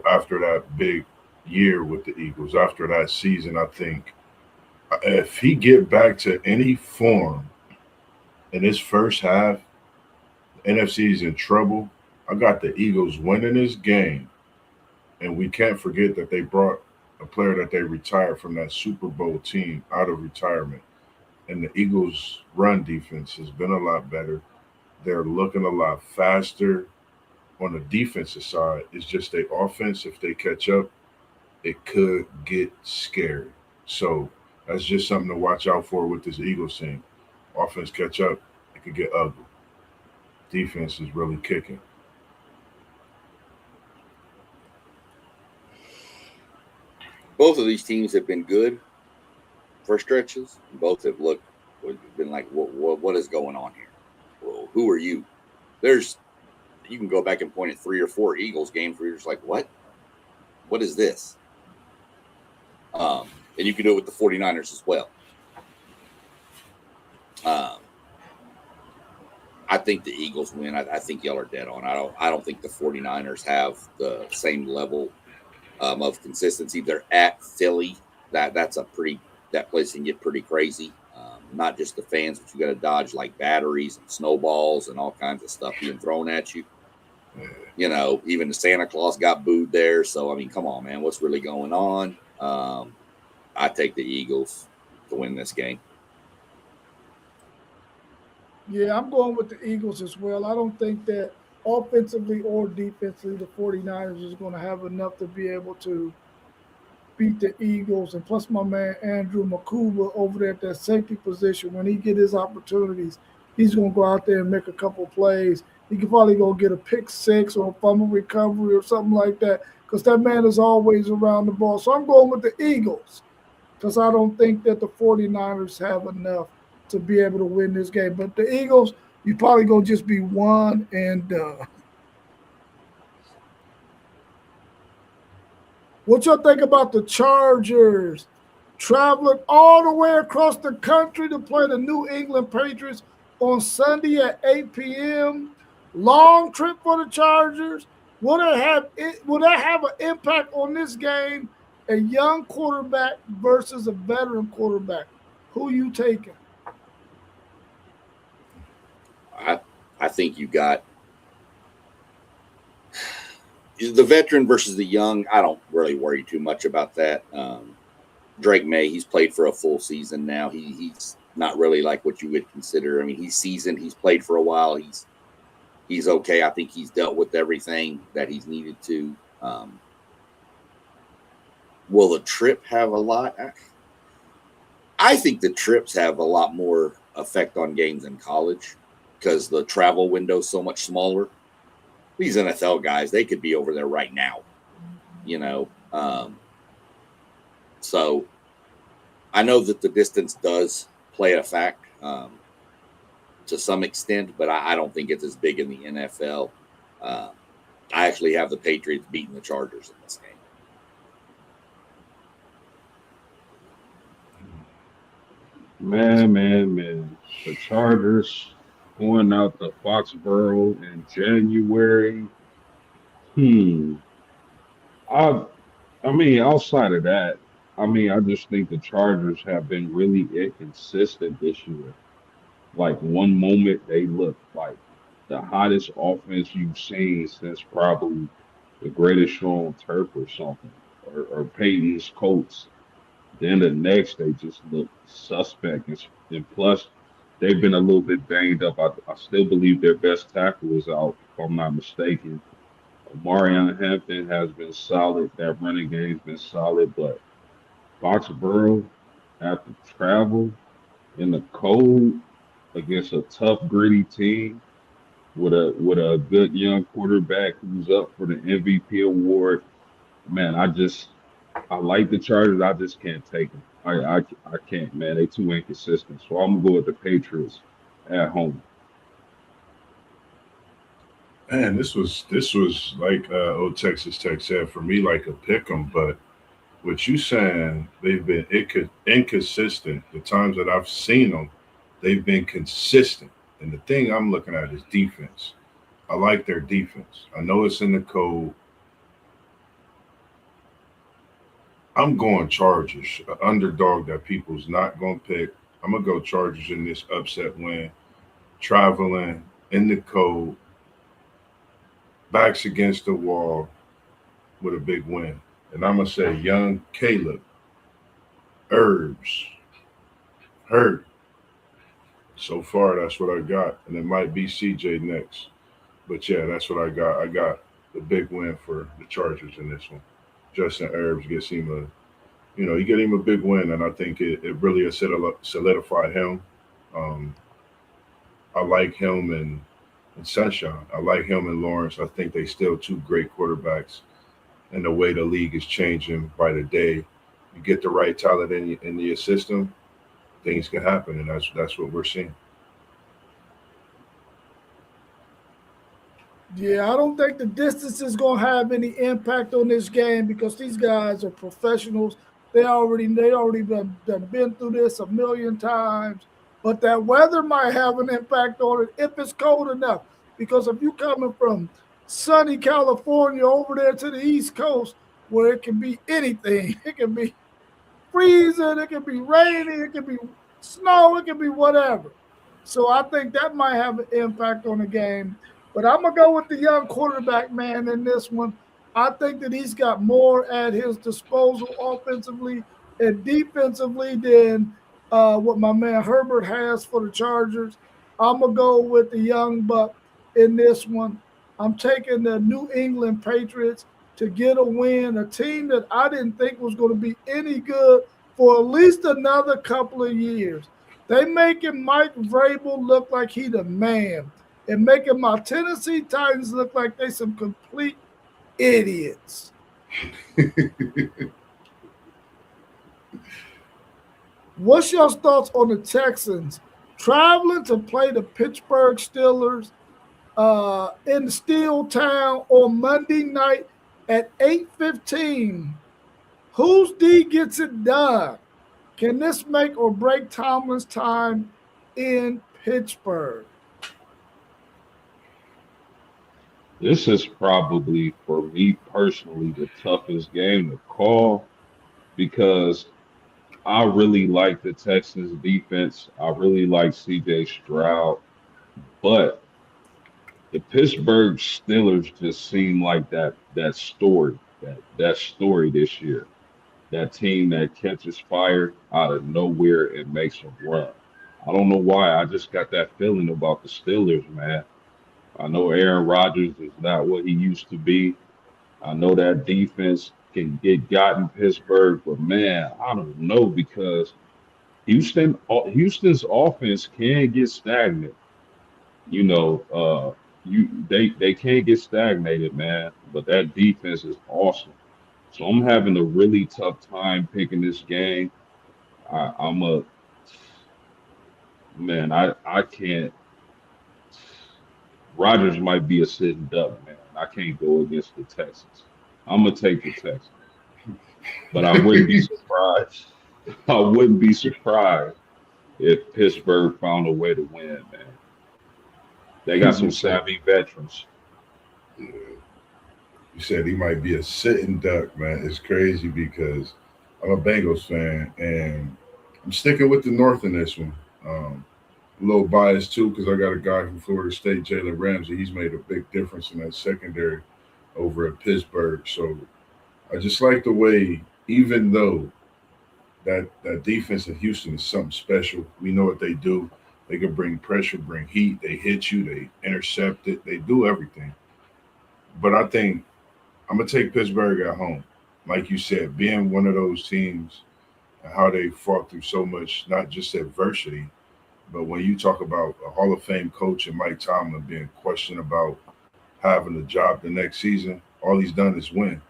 After that big year with the Eagles, after that season, I think if he get back to any form in his first half, the NFC is in trouble. I got the Eagles winning this game, and we can't forget that they brought a player that they retired from that Super Bowl team out of retirement. And the Eagles' run defense has been a lot better. They're looking a lot faster on the defensive side. It's just their offense. If they catch up, it could get scary. So that's just something to watch out for with this Eagles team. Offense catch up, it could get ugly. Defense is really kicking. both of these teams have been good for stretches. Both have been like, what is going on here? Well, who are you? You can go back and point at 3 or 4 Eagles games where you're just like, what? What is this? And you can do it with the 49ers as well. I think the Eagles win. I think y'all are dead on. I don't think the 49ers have the same level of consistency. They're at Philly. That place can get pretty crazy. Not just the fans, but you got to dodge like batteries and snowballs and all kinds of stuff being thrown at you. You know, even the Santa Claus got booed there. So, I mean, come on, man. What's really going on? I take the Eagles to win this game. Yeah, I'm going with the Eagles as well. I don't think that offensively or defensively the 49ers is going to have enough to be able to beat the Eagles. And plus my man Andrew Makuba over there at that safety position, when he get his opportunities, he's going to go out there and make a couple plays. He can probably go get a pick six or a fumble recovery or something like that because that man is always around the ball. So I'm going with the Eagles because I don't think that the 49ers have enough to be able to win this game. But the Eagles, you probably going to just be one and done. What y'all think about the Chargers traveling all the way across the country to play the New England Patriots on Sunday at 8 p.m.? Long trip for the Chargers. Will that have an impact on this game? A young quarterback versus a veteran quarterback. Who you taking? I think you got the veteran versus the young. I don't really worry too much about that. Drake May, he's played for a full season now. He's not really like what you would consider. I mean, he's seasoned. He's played for a while. He's okay. I think he's dealt with everything that he's needed to. Will the trip have a lot? I think the trips have a lot more effect on games in college because the travel window is so much smaller. These NFL guys, they could be over there right now, you know. So I know that the distance does play a fact to some extent, but I don't think it's as big in the NFL. I actually have the Patriots beating the Chargers in this game. Man. The Chargers going out to Foxborough in January. I mean, outside of that, I mean, I just think the Chargers have been really inconsistent this year. Like one moment they look like the hottest offense you've seen since probably the greatest show on turf or something, or Peyton's Colts. Then the next, they just look suspect. And plus, they've been a little bit banged up. I still believe their best tackle is out, if I'm not mistaken. Marion Hampton has been solid. That running game's been solid. But Foxborough, after travel in the cold against a tough, gritty team with a good young quarterback who's up for the MVP award, man, I like the Chargers. I just can't take them. I can't, man. They too inconsistent. So I'm gonna go with the Patriots at home. Man, this was like old Texas Tech said for me, like a pick 'em. But what you saying, they've been inconsistent. The times that I've seen them, they've been consistent. And the thing I'm looking at is defense. I like their defense. I know it's in the code. I'm going Chargers, an underdog that people's not going to pick. I'm going to go Chargers in this upset win. Traveling in the cold, backs against the wall with a big win. And I'm going to say young Caleb, Herbs, hurt. So far, that's what I got. And it might be CJ next. But yeah, that's what I got. I got the big win for the Chargers in this one. Justin Herbs gets him you get him a big win, and I think it really has solidified him. I like him and Sunshine. I like him and Lawrence. I think they still two great quarterbacks, and the way the league is changing by the day, you get the right talent in your system, things can happen, and that's what we're seeing. Yeah, I don't think the distance is going to have any impact on this game because these guys are professionals. They already been through this a million times. But that weather might have an impact on it if it's cold enough. Because if you coming from sunny California over there to the East Coast, where it can be anything, it can be freezing, it can be rainy, it can be snow, it can be whatever. So I think that might have an impact on the game. But I'm gonna go with the young quarterback man in this one. I think that he's got more at his disposal offensively and defensively than what my man Herbert has for the Chargers. I'm gonna go with the young buck in this one. I'm taking the New England Patriots to get a win, a team that I didn't think was going to be any good for at least another couple of years. They making Mike Vrabel look like he the man and making my Tennessee Titans look like they some complete idiots. What's your thoughts on the Texans traveling to play the Pittsburgh Steelers in Steel Town on Monday night at 8:15? Whose D gets it done? Can this make or break Tomlin's time in Pittsburgh? This is probably, for me personally, the toughest game to call because I really like the Texans defense. I really like CJ Stroud, but the Pittsburgh Steelers just seem like that story this year. That team that catches fire out of nowhere and makes a run. I don't know why. I just got that feeling about the Steelers, man. I know Aaron Rodgers is not what he used to be. I know that defense can get got in Pittsburgh, but man, I don't know because Houston's offense can get stagnant. You know, they can't get stagnated, man. But that defense is awesome. So I'm having a really tough time picking this game. I'm a man. I can't. Rodgers might be a sitting duck, man. I can't go against the Texans. I'm gonna take the Texans, but I wouldn't be surprised. I wouldn't be surprised if Pittsburgh found a way to win, man. They got some You said savvy veterans. you said he might be a sitting duck, man. It's crazy because I'm a Bengals fan and I'm sticking with the North in this one. A little biased too because I got a guy from Florida State, Jalen Ramsey. He's made a big difference in that secondary over at Pittsburgh. So I just like the way, even though that defense in Houston is something special. We know what they do. They can bring pressure, bring heat. They hit you. They intercept it. They do everything. But I think I'm gonna take Pittsburgh at home. Like you said, being one of those teams and how they fought through so much, not just adversity, but when you talk about a Hall of Fame coach and Mike Tomlin being questioned about having a job the next season, all he's done is win.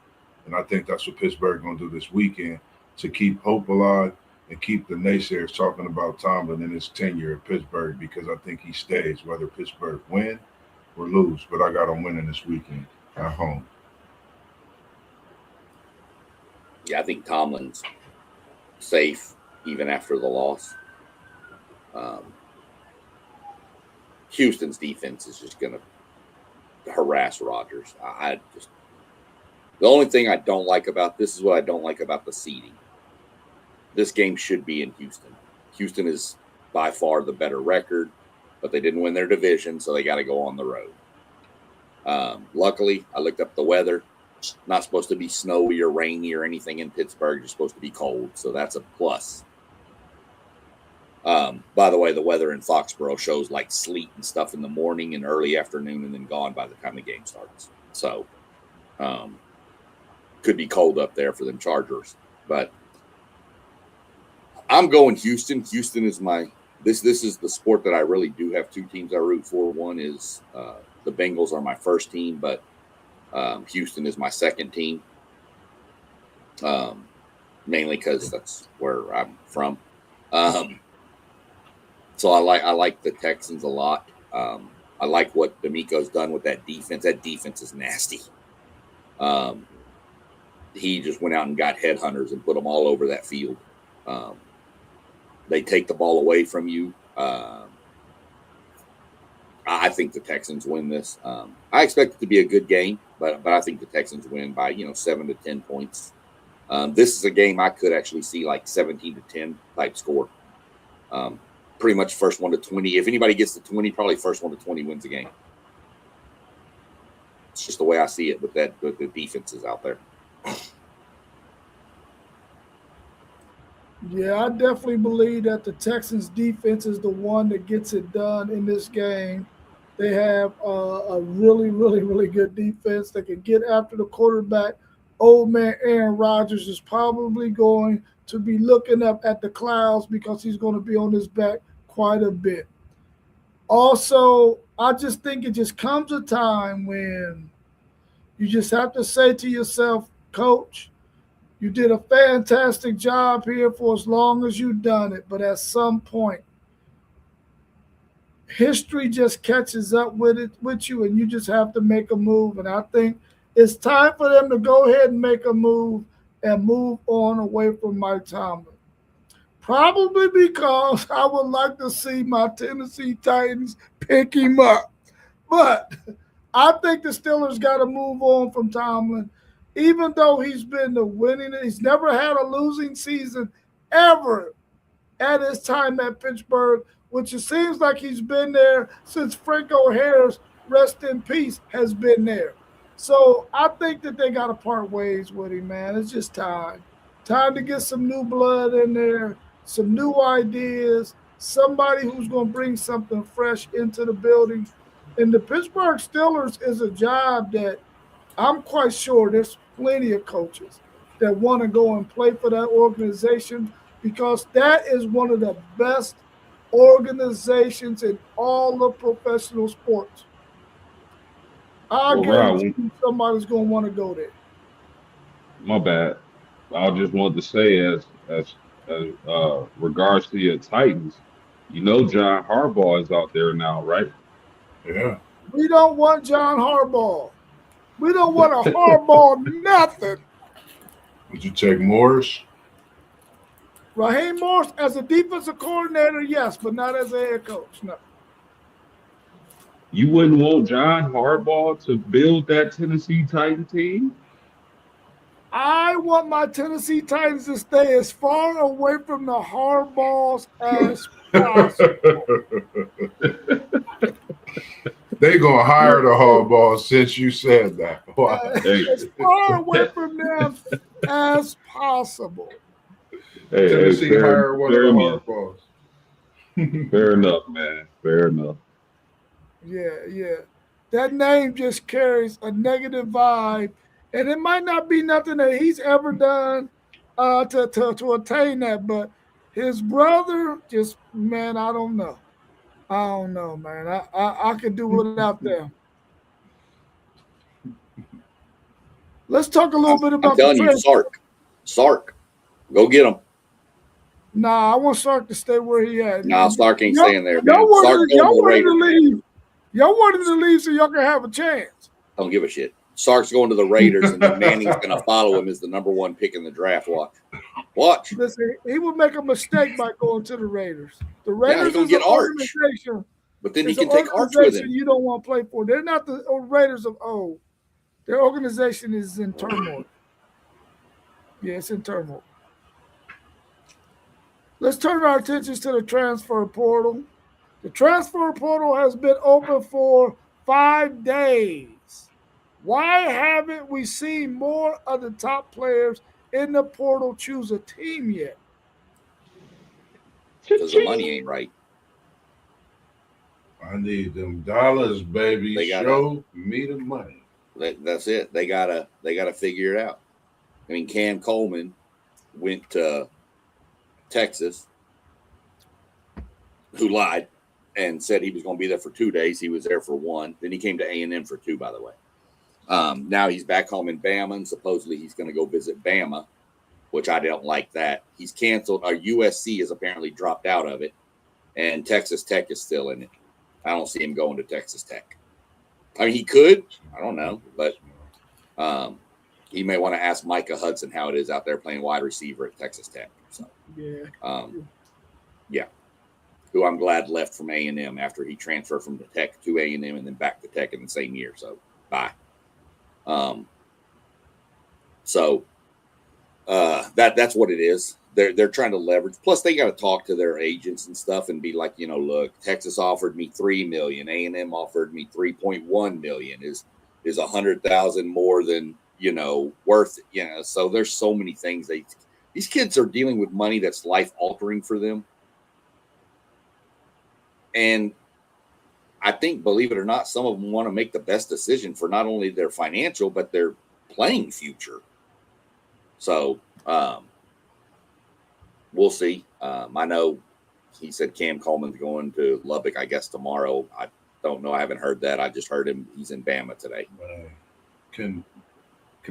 And I think that's what Pittsburgh gonna do this weekend to keep hope alive and keep the naysayers talking about Tomlin in his tenure at Pittsburgh because I think he stays whether Pittsburgh win or lose. But I got him winning this weekend at home. Yeah, I think Tomlin's safe even after the loss. Um, Houston's defense is just going to harass Rodgers. I just the only thing I don't like about this is what I don't like about the seeding. This game should be in Houston. Houston is by far the better record, but they didn't win their division, so they got to go on the road. Luckily, I looked up the weather. Not supposed to be snowy or rainy or anything in Pittsburgh. It's supposed to be cold, so that's a plus. By the way, the weather in Foxborough shows like sleet and stuff in the morning and early afternoon and then gone by the time the game starts. So could be cold up there for them Chargers. But I'm going Houston. Houston is this is the sport that I really do have two teams I root for. One is the Bengals are my first team, but Houston is my second team. mainly because that's where I'm from. So I like the Texans a lot. I like what D'Amico's done with that defense. That defense is nasty. He just went out and got headhunters and put them all over that field. They take the ball away from you. I think the Texans win this. I expect it to be a good game, but I think the Texans win by 7 to 10 points. This is a game I could actually see like 17 to 10 type score. Pretty much first 1 to 20. If anybody gets to 20, probably first 1 to 20 wins the game. It's just the way I see it with the defenses out there. Yeah, I definitely believe that the Texans defense is the one that gets it done in this game. They have a really, really, really good defense that can get after the quarterback. Old man Aaron Rodgers is probably going to be looking up at the clouds because he's going to be on his back quite a bit. Also, I just think it just comes a time when you just have to say to yourself, Coach, you did a fantastic job here for as long as you've done it, but at some point, history just catches up with you, and you just have to make a move. And I think it's time for them to go ahead and make a move and move on away from Mike Tomlin. Probably because I would like to see my Tennessee Titans pick him up. But I think the Steelers got to move on from Tomlin. Even though he's been the winning, he's never had a losing season ever at his time at Pittsburgh, which it seems like he's been there since Franco Harris, rest in peace, has been there. So I think that they got to part ways with him, man. It's just time. Time to get some new blood in there, some new ideas, somebody who's going to bring something fresh into the building. And the Pittsburgh Steelers is a job that I'm quite sure there's plenty of coaches that want to go and play for that organization because that is one of the best organizations in all of professional sports. I guarantee somebody's going to want to go there. My bad. I just wanted to say, as regards to your Titans, John Harbaugh is out there now, right? Yeah. We don't want John Harbaugh. We don't want a Harbaugh nothing. Would you take Morris? Raheem Morris as a defensive coordinator, yes, but not as a head coach, no. You wouldn't want John Harbaugh to build that Tennessee Titan team? I want my Tennessee Titans to stay as far away from the Harbaughs as possible. They gonna hire the Harbaugh since you said that. As far away from them as possible. Tennessee hire one of the Harbaughs. Fair enough, man. Fair enough. Yeah. That name just carries a negative vibe, and it might not be nothing that he's ever done to attain that, but his brother just, man, I don't know. I don't know, man. I could do without them. Let's talk a little bit about I'm telling you, Sark. Go get him. Nah, I want Sark to stay where he at. Nah, Sark ain't staying there, man. Y'all wanted to leave. Y'all wanted to leave so y'all can have a chance. Don't give a shit. Sark's going to the Raiders, and then Manning's going to follow him as the number one pick in the draft. Watch. Listen, he would make a mistake by going to the Raiders. The Raiders is an organization. But then he can take Arch with him. You don't want to play for. They're not the Raiders of old. Their organization is in turmoil. Yeah, it's in turmoil. Let's turn our attentions to the transfer portal. The transfer portal has been open for 5 days. Why haven't we seen more of the top players in the portal choose a team yet? Because the money ain't right. I need them dollars, baby. Show me the money. That's it. They gotta figure it out. I mean, Cam Coleman went to Texas, who lied and said he was going to be there for 2 days. He was there for 1. Then he came to A&M for 2, by the way. Now he's back home in Bama, and supposedly he's going to go visit Bama. which I don't like that. He's canceled. USC has apparently dropped out of it, and Texas Tech is still in it. I don't see him going to Texas Tech. I mean, he could. I don't know, but he may want to ask Micah Hudson how it is out there playing wide receiver at Texas Tech. So, yeah, who I'm glad left from A&M after he transferred from the Tech to A&M and then back to Tech in the same year. So, bye. That's what it is. They're trying to leverage. Plus, they got to talk to their agents and stuff and be like, look, Texas offered me $3 million, A&M offered me $3.1 million. Is $100,000 more than worth it? So there's so many things these kids are dealing with money that's life altering for them, and I think, believe it or not, some of them want to make the best decision for not only their financial but their playing future. So. We'll see. I know he said Cam Coleman's going to Lubbock, I guess, tomorrow. I don't know. I haven't heard that. I just heard him. He's in Bama today. Can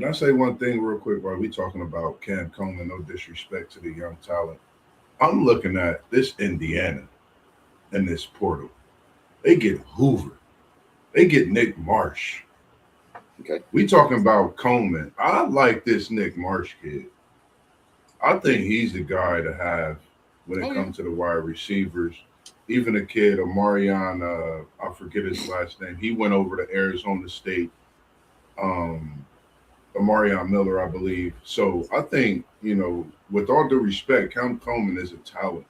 I say one thing real quick while we talking about Cam Coleman? No disrespect to the young talent. I'm looking at this Indiana and this portal. They get Hoover. They get Nick Marsh. Okay. We talking about Coleman. I like this Nick Marsh kid. I think he's the guy to have when it comes to the wide receivers. Even a kid, Omarion, I forget his last name. He went over to Arizona State. Omarion Miller, I believe. So I think, with all due respect, Cam Coleman is a talent.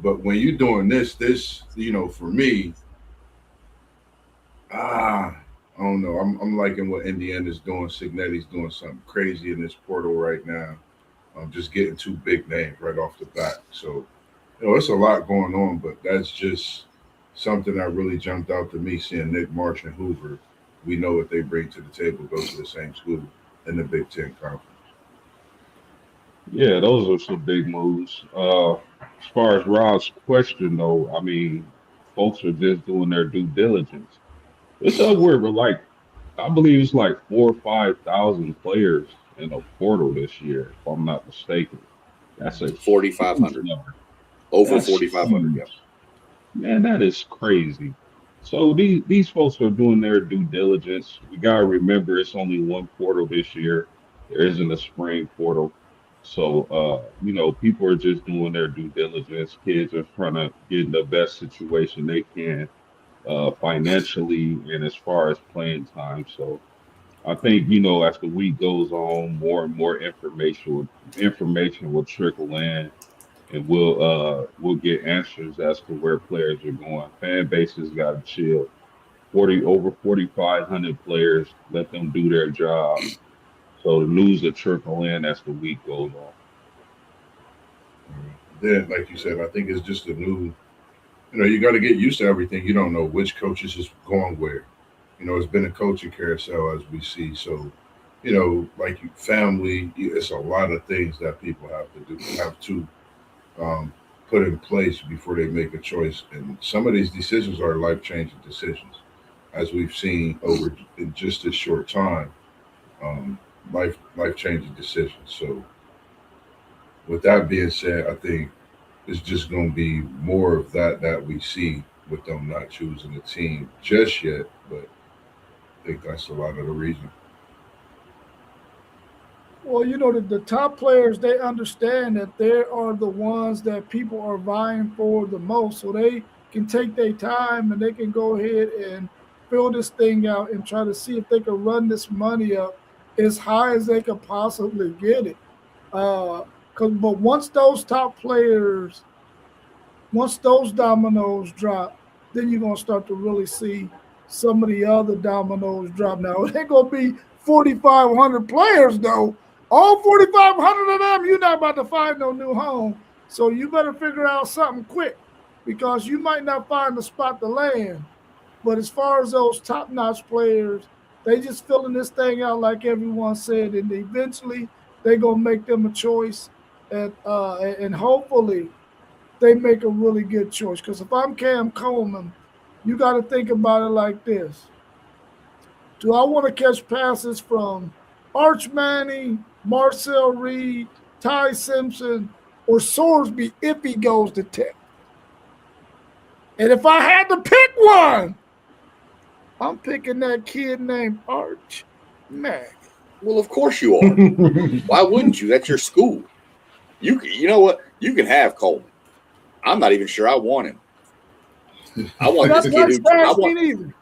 But when you're doing this, for me, I don't know. I'm liking what Indiana's doing. Signetti's doing something crazy in this portal right now. Just getting two big names right off the bat. So, it's a lot going on, but that's just something that really jumped out to me, seeing Nick Marsh and Hoover. We know what they bring to the table, go to the same school in the Big Ten Conference. Yeah, those are some big moves. As far as Rob's question, though, I mean, folks are just doing their due diligence. It's upward, but I believe it's like 4,000 or 5,000 players in a portal this year, if I'm not mistaken. That's a 4,500. Over 4,500. Yeah. Man, that is crazy. So these folks are doing their due diligence. We gotta remember it's only one portal this year. There isn't a spring portal. So people are just doing their due diligence. Kids are trying to get in the best situation they can financially and as far as playing time. So I think, as the week goes on, more and more information will trickle in, and we'll get answers as to where players are going. Fan bases got to chill. Over 4,500 players, let them do their job. So the news will trickle in as the week goes on. Then, like you said, I think it's just a new. You got to get used to everything. You don't know which coaches is going where. It's been a coaching carousel, as we see. So, like family, it's a lot of things that people have to put in place before they make a choice. And some of these decisions are life-changing decisions, as we've seen over in just this short time. Life-changing decisions. So, with that being said, I think it's just going to be more of that we see with them not choosing a team just yet, but I think that's a lot of the reason. Well, the top players, they understand that they are the ones that people are vying for the most. So they can take their time and they can go ahead and fill this thing out and try to see if they can run this money up as high as they could possibly get it. But once those top players, once those dominoes drop, then you're going to start to really see some of the other dominoes drop. Now, it ain't going to be 4,500 players, though. All 4,500 of them, you're not about to find no new home. So you better figure out something quick, because you might not find a spot to land. But as far as those top-notch players, they just filling this thing out like everyone said, and eventually they're going to make them a choice, and hopefully they make a really good choice. Because if I'm Cam Coleman, you got to think about it like this. Do I want to catch passes from Arch Manning, Marcel Reed, Ty Simpson, or Sorsby if he goes to Tech. And if I had to pick one, I'm picking that kid named Arch Mack. Well, of course you are. Why wouldn't you? That's your school. You know what? You can have Coleman. I'm not even sure I want him. I want this kid who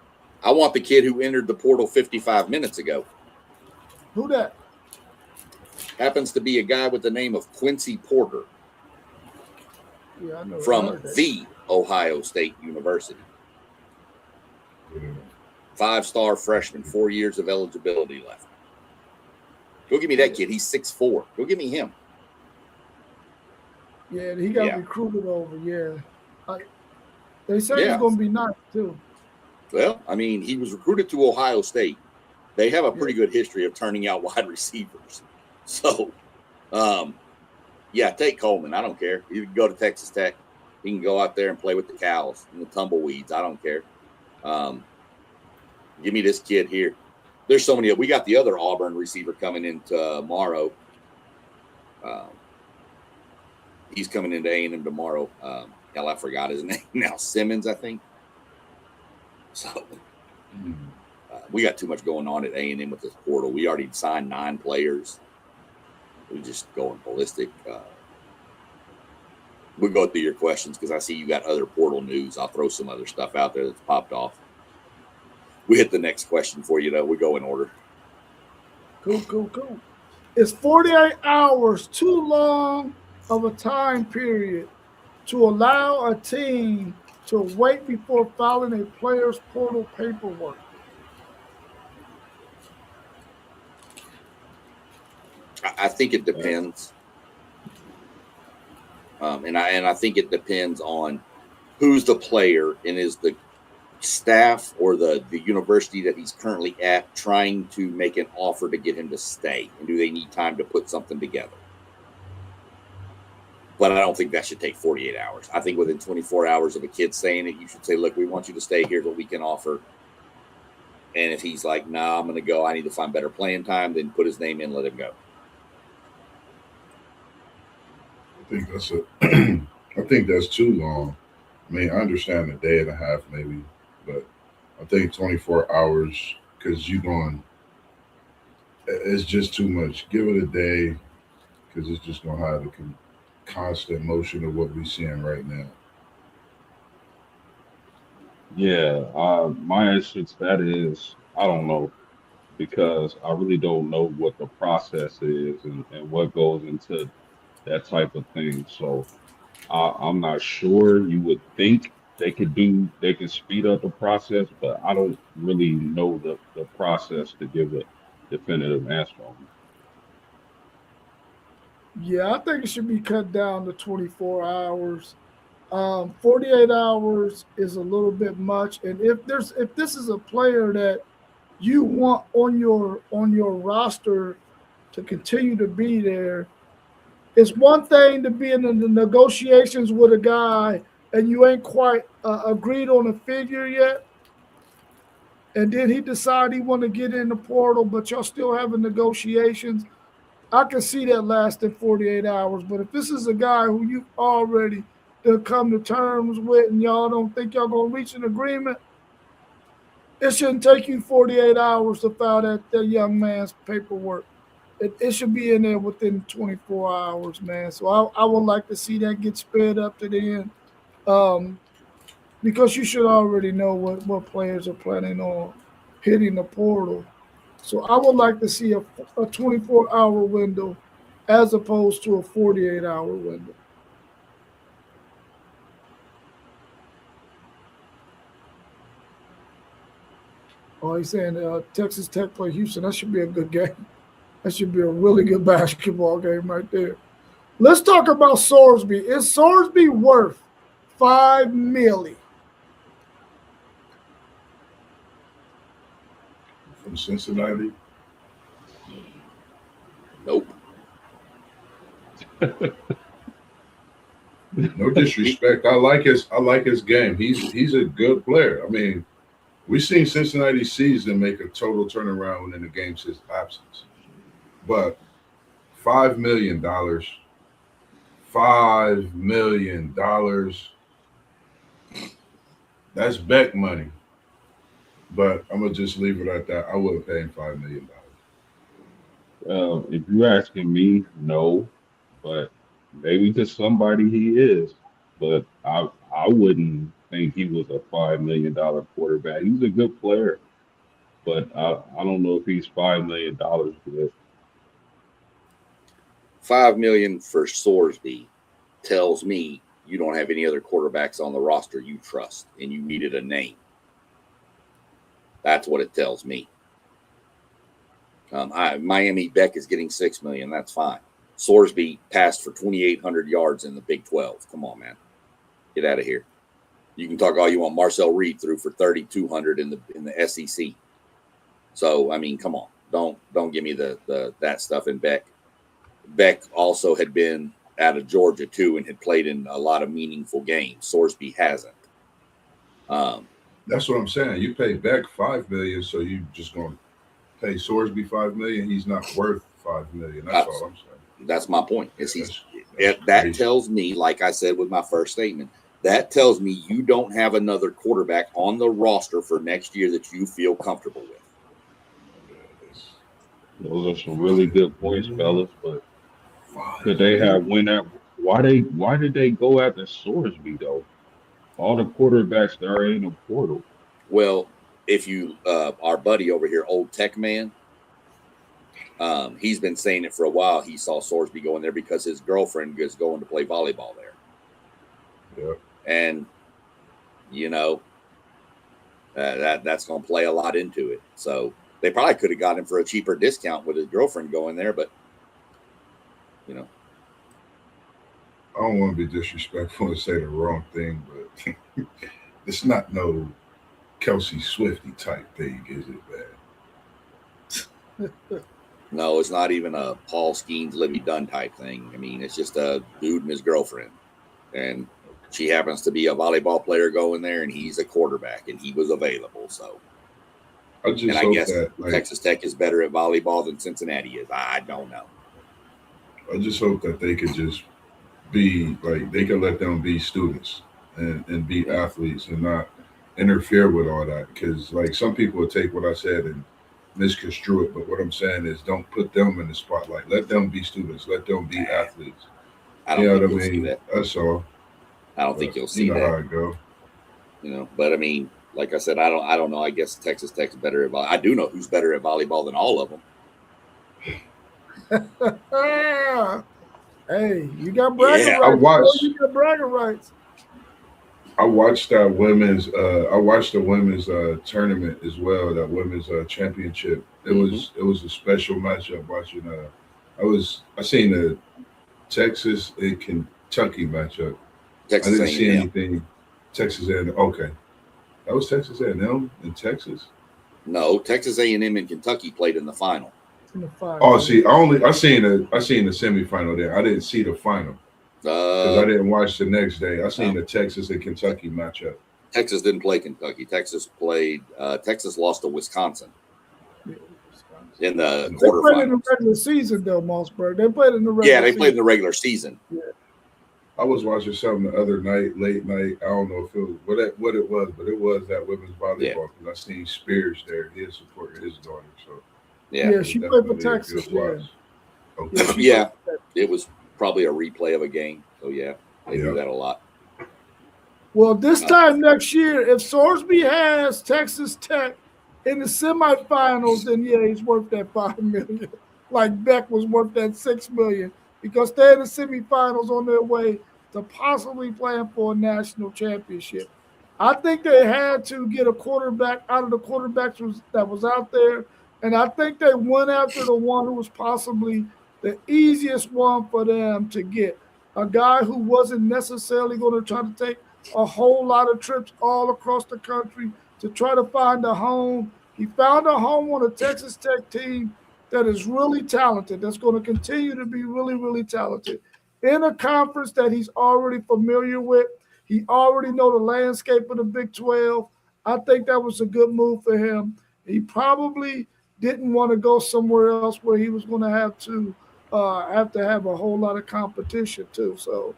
I want the kid who entered the portal 55 minutes ago. Who that? Happens to be a guy with the name of Quincy Porter. Yeah, I know. From the Ohio State University. 5-star freshman, 4 years of eligibility left. Go give me that kid. He's 6'4". Go give me him. Yeah, he got recruited over. Yeah. They say he's going to be nice, too. Well, I mean, he was recruited to Ohio State. They have a pretty good history of turning out wide receivers. So, take Coleman. I don't care. You can go to Texas Tech. He can go out there and play with the cows and the tumbleweeds. I don't care. Give me this kid here. There's so many. We got the other Auburn receiver coming in tomorrow. He's coming into A&M tomorrow. Hell, I forgot his name now. Simmons, I think. So we got too much going on at A&M with this portal. We already signed 9 players. We're just going ballistic. We'll go through your questions because I see you got other portal news. I'll throw some other stuff out there that's popped off. We hit the next question for you, though. We go in order. Cool. Is 48 hours too long of a time period to allow a team to wait before filing a player's portal paperwork? I think it depends. And I think it depends on who's the player and is the staff or the university that he's currently at trying to make an offer to get him to stay, and do they need time to put something together? But I don't think that should take 48 hours. I think within 24 hours of a kid saying it, you should say, look, we want you to stay. Here's what we can offer. And if he's like, nah, I'm going to go, I need to find better playing time, then put his name in, let him go. I think that's too long. I mean, I understand a day and a half maybe, but I think 24 hours, because it's just too much. Give it a day, because it's just going to have the constant motion of what we're seeing right now. Yeah, my answer to that is I don't know, because I really don't know what the process is and what goes into that type of thing. So I'm not sure. You would think they can speed up the process, but I don't really know the process to give a definitive answer on it. Yeah, I think it should be cut down to 24 hours. 48 hours is a little bit much. And if this is a player that you want on your roster to continue to be there, it's one thing to be in the negotiations with a guy and you ain't quite agreed on a figure yet, and then he decide he want to get in the portal, but y'all still having negotiations. I can see that lasting 48 hours. But if this is a guy who you've already come to terms with and y'all don't think y'all going to reach an agreement, it shouldn't take you 48 hours to file that young man's paperwork. It should be in there within 24 hours, man. So I would like to see that get sped up to the end, because you should already know what players are planning on hitting the portal. So I would like to see a 24-hour window as opposed to a 48-hour window. Oh, he's saying Texas Tech play Houston. That should be a good game. That should be a really good basketball game right there. Let's talk about Sorsby. Is Sorsby worth $5 million? From Cincinnati? Nope. No disrespect. I like his game. He's a good player. I mean, we've seen Cincinnati season make a total turnaround in the game's his absence. But $5 million. $5 million. That's Beck money. But I'm gonna just leave it at that. I would have paid $5 million. If you're asking me, no, but maybe to somebody he is. But I wouldn't think he was a $5 million quarterback. He's a good player, but I don't know if he's $5 million good. $5 million for Sorsby tells me you don't have any other quarterbacks on the roster you trust, and you needed a name. That's what it tells me. Miami Beck is getting $6 million. That's fine. Sorsby passed for 2,800 yards in the Big 12. Come on, man, get out of here. You can talk all you want. Marcel Reed threw for 3,200 in the SEC. So I mean, come on, don't give me the that stuff. And Beck also had been out of Georgia too and had played in a lot of meaningful games. Sorsby hasn't. That's what I'm saying. You pay Beck $5 million, so you just gonna pay Sorsby $5 million. He's not worth $5 million. That's all I'm saying. That's my point. That crazy. tells me, like I said with my first statement, that tells me you don't have another quarterback on the roster for next year that you feel comfortable with. Those are some really good points, fellas. But could they have went at why did they go after Sorsby though? All the quarterbacks that are in the portal. Well, if you our buddy over here, Old Tech Man, he's been saying it for a while. He saw Sorsby going there because his girlfriend is going to play volleyball there. Yeah. And you know that's going to play a lot into it. So they probably could have got him for a cheaper discount with his girlfriend going there, but you know. I don't want to be disrespectful and say the wrong thing, but it's not no Kelsey Swifty type thing, is it, man? No, it's not even a Paul Skeens, Libby Dunn type thing. I mean, it's just a dude and his girlfriend. And she happens to be a volleyball player going there, and he's a quarterback, and he was available. So, I guess that, Texas Tech is better at volleyball than Cincinnati is. I don't know. I just hope that they could just be like, they can let them be students and be athletes and not interfere with all that. Because like some people will take what I said and misconstrue it, but what I'm saying is don't put them in the spotlight. Let them be students. Let them be athletes. I don't think you'll see that. That's all. I don't think you'll see that. How it go. But I mean, like I said, I don't know. I guess Texas Tech's better at volleyball. I do know who's better at volleyball than all of them. Hey, you got bragging rights. You got bragging rights. I watched that women's. I watched the women's tournament as well. That women's championship. It was a special matchup. Watching. I seen the Texas and Kentucky matchup. Texas I didn't A&M. see anything. Texas A&M. Okay, that was Texas A&M in Texas. No, Texas A&M and Kentucky played in the final. Oh, see, I seen the semifinal there. I didn't see the final because I didn't watch the next day. I seen the Texas and Kentucky matchup. Texas didn't play Kentucky. Texas lost to Wisconsin in the quarterfinals. They played in the regular season, though, Mossberg. They played in the regular season. Yeah, they played in the regular season. Yeah. I was watching something the other night, late night. I don't know if it was what it was, but it was that women's volleyball because I seen Spears there. He is supporting his daughter, so yeah, she played for Texas. Yeah, it was probably a replay of a game. So yeah, they do that a lot. Well, this time next year, if Sorsby has Texas Tech in the semifinals, then yeah, he's worth that $5 million. Like Beck was worth that $6 million. Because they're in the semifinals on their way to possibly playing for a national championship. I think they had to get a quarterback out of the quarterbacks that was out there, and I think they went after the one who was possibly the easiest one for them to get, a guy who wasn't necessarily going to try to take a whole lot of trips all across the country to try to find a home. He found a home on a Texas Tech team that is really talented, that's going to continue to be really, really talented in a conference that he's already familiar with. He already know the landscape of the Big 12. I think that was a good move for him. He probably didn't want to go somewhere else where he was going to have to have to have a whole lot of competition too. So,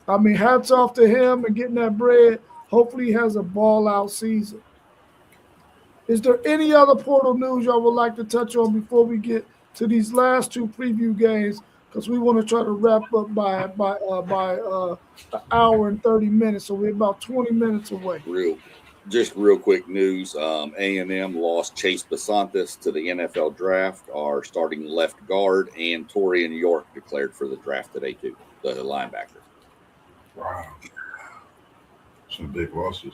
I mean, hats off to him and getting that bread. Hopefully, he has a ball out season. Is there any other portal news y'all would like to touch on before we get to these last two preview games? Because we want to try to wrap up by an hour and 30 minutes, so we're about 20 minutes away. Real quick news. A&M lost Chase Basantis to the NFL draft. Our starting left guard and Torian York declared for the draft today too, the linebacker. Wow, some big losses.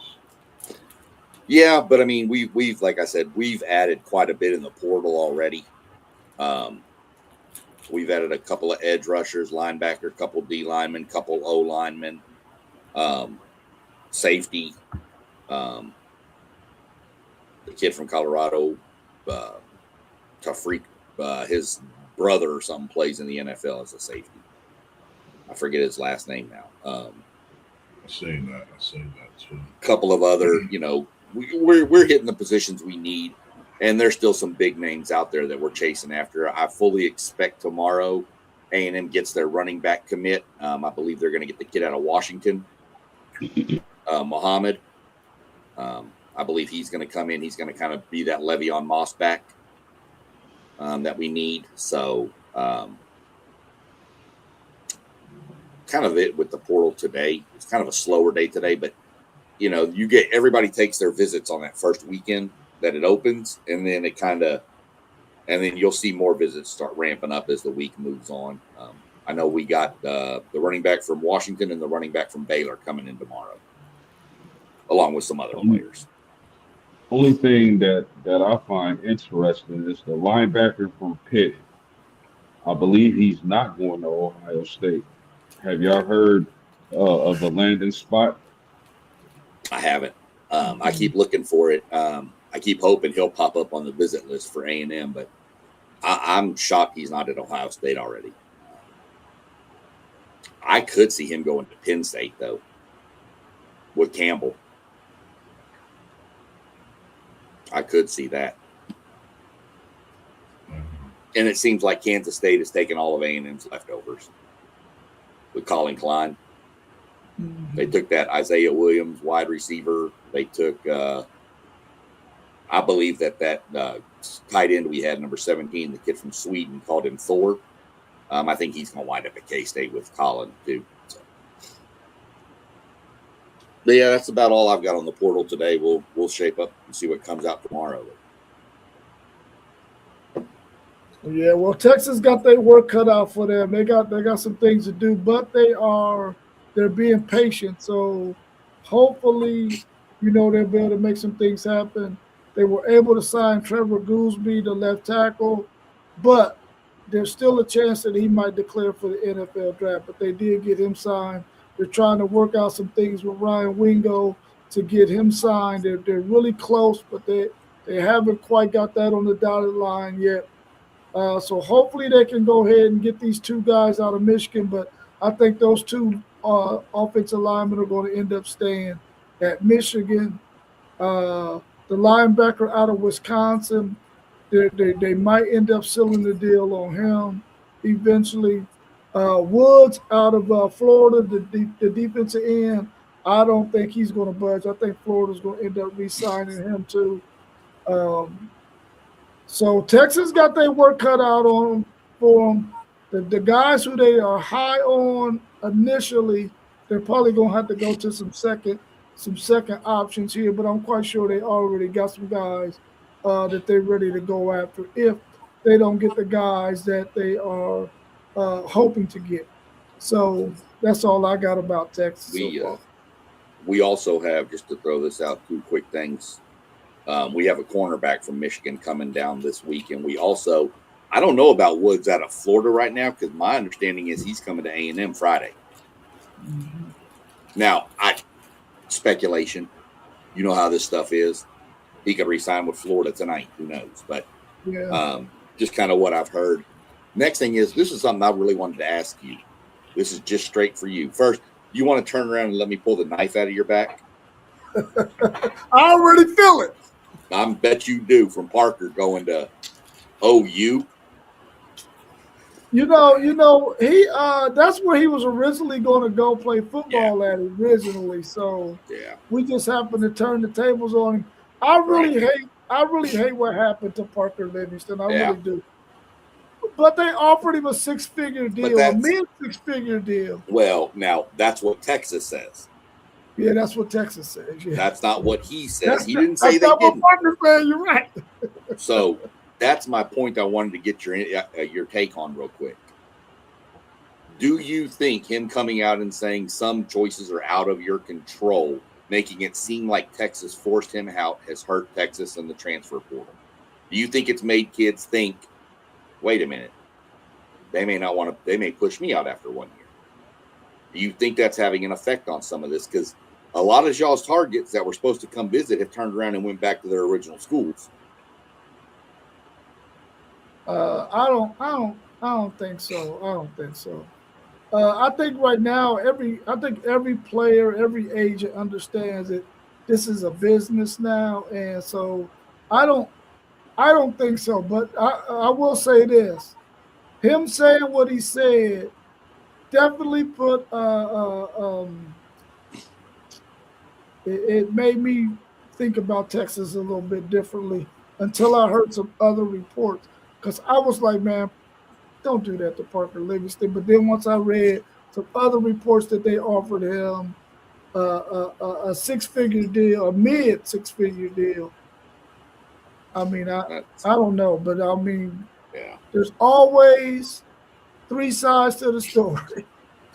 Yeah, but I mean, we've like I said, we've added quite a bit in the portal already. We've added a couple of edge rushers, linebacker, a couple D linemen, couple O linemen, safety. The kid from Colorado, Tafreek, his brother or something plays in the NFL as a safety. I forget his last name now. I've seen that too. A couple of other, we're hitting the positions we need, and there's still some big names out there that we're chasing after. I fully expect tomorrow A&M gets their running back commit. I believe they're going to get the kid out of Washington, Muhammad. I believe he's going to come in. He's going to kind of be that Le'Veon Moss back that we need. So kind of it with the portal today. It's kind of a slower day today, but you get everybody takes their visits on that first weekend that it opens, and then then you'll see more visits start ramping up as the week moves on. I know we got the running back from Washington and the running back from Baylor coming in tomorrow, along with some other players. Only thing that I find interesting is the linebacker from Pitt. I believe he's not going to Ohio State. Have y'all heard of the landing spot? I haven't. I keep looking for it. I keep hoping he'll pop up on the visit list for A&M, but I'm shocked he's not at Ohio State already. I could see him going to Penn State, though, with Campbell. I could see that. And it seems like Kansas State has taken all of A&M's leftovers with Colin Klein. Mm-hmm. They took that Isaiah Williams wide receiver. They took, I believe that tight end we had, number 17, the kid from Sweden, called him Thor. I think he's going to wind up at K-State with Colin, too. So. But yeah, that's about all I've got on the portal today. We'll shape up and see what comes out tomorrow. Yeah, well, Texas got their work cut out for them. They got some things to do, but they're being patient. So hopefully, they'll be able to make some things happen. They were able to sign Trevor Goolsby, the left tackle, but there's still a chance that he might declare for the NFL draft. But they did get him signed. They're trying to work out some things with Ryan Wingo to get him signed. They're really close, but they haven't quite got that on the dotted line yet. So hopefully they can go ahead and get these two guys out of Michigan. But I think those two offensive linemen are going to end up staying at Michigan. The linebacker out of Wisconsin, they might end up sealing the deal on him eventually. Woods out of Florida, the defensive end, I don't think he's going to budge. I think Florida's going to end up re-signing him too. So Texas got their work cut out for them. The guys who they are high on initially, they're probably going to have to go to some second options here, but I'm quite sure they already got some guys that they're ready to go after if they don't get the guys that they are hoping to get. So that's all I got about Texas. We also have, just to throw this out, two quick things. We have a cornerback from Michigan coming down this week, and we also, I don't know about Woods out of Florida right now because my understanding is he's coming to A&M Friday. Mm-hmm. Now, speculation, you know how this stuff is. He could re-sign with Florida tonight. Who knows? But just kind of what I've heard. Next thing is, this is something I really wanted to ask you. This is just straight for you. First, you want to turn around and let me pull the knife out of your back? I already feel it. I bet you do, from Parker going to OU. He that's where he was originally going to go play football at originally. So Yeah. we just happened to turn the tables on him. Right. I really hate what happened to Parker Livingston. I Yeah. really do. But they offered him a six-figure But deal, a that's mid-six-figure deal. well, now that's what Texas says. Yeah, that's what Texas says. Yeah, That's not what he says. He didn't say that's they not what didn't. Parker said. You're right. So that's my point. I wanted to get your take on real quick. Do you think him coming out and saying some choices are out of your control, making it seem like Texas forced him out, has hurt Texas in the transfer portal? Do you think it's made kids think, wait a minute, they may not want to, they may push me out after 1 year? Do you think that's having an effect on some of this? Because a lot of y'all's targets that were supposed to come visit have turned around and went back to their original schools. I don't think so. I don't think so. I think right now, every player, every agent understands that this is a business now, and so I don't, I don't think so. But I will say this: him saying what he said definitely put it made me think about Texas a little bit differently until I heard some other reports. Because I was like, man, don't do that to Parker Livingston. But then once I read some other reports that they offered him a six-figure deal, a mid six-figure deal. I mean, I don't know, but I mean, Yeah. there's always three sides to the story.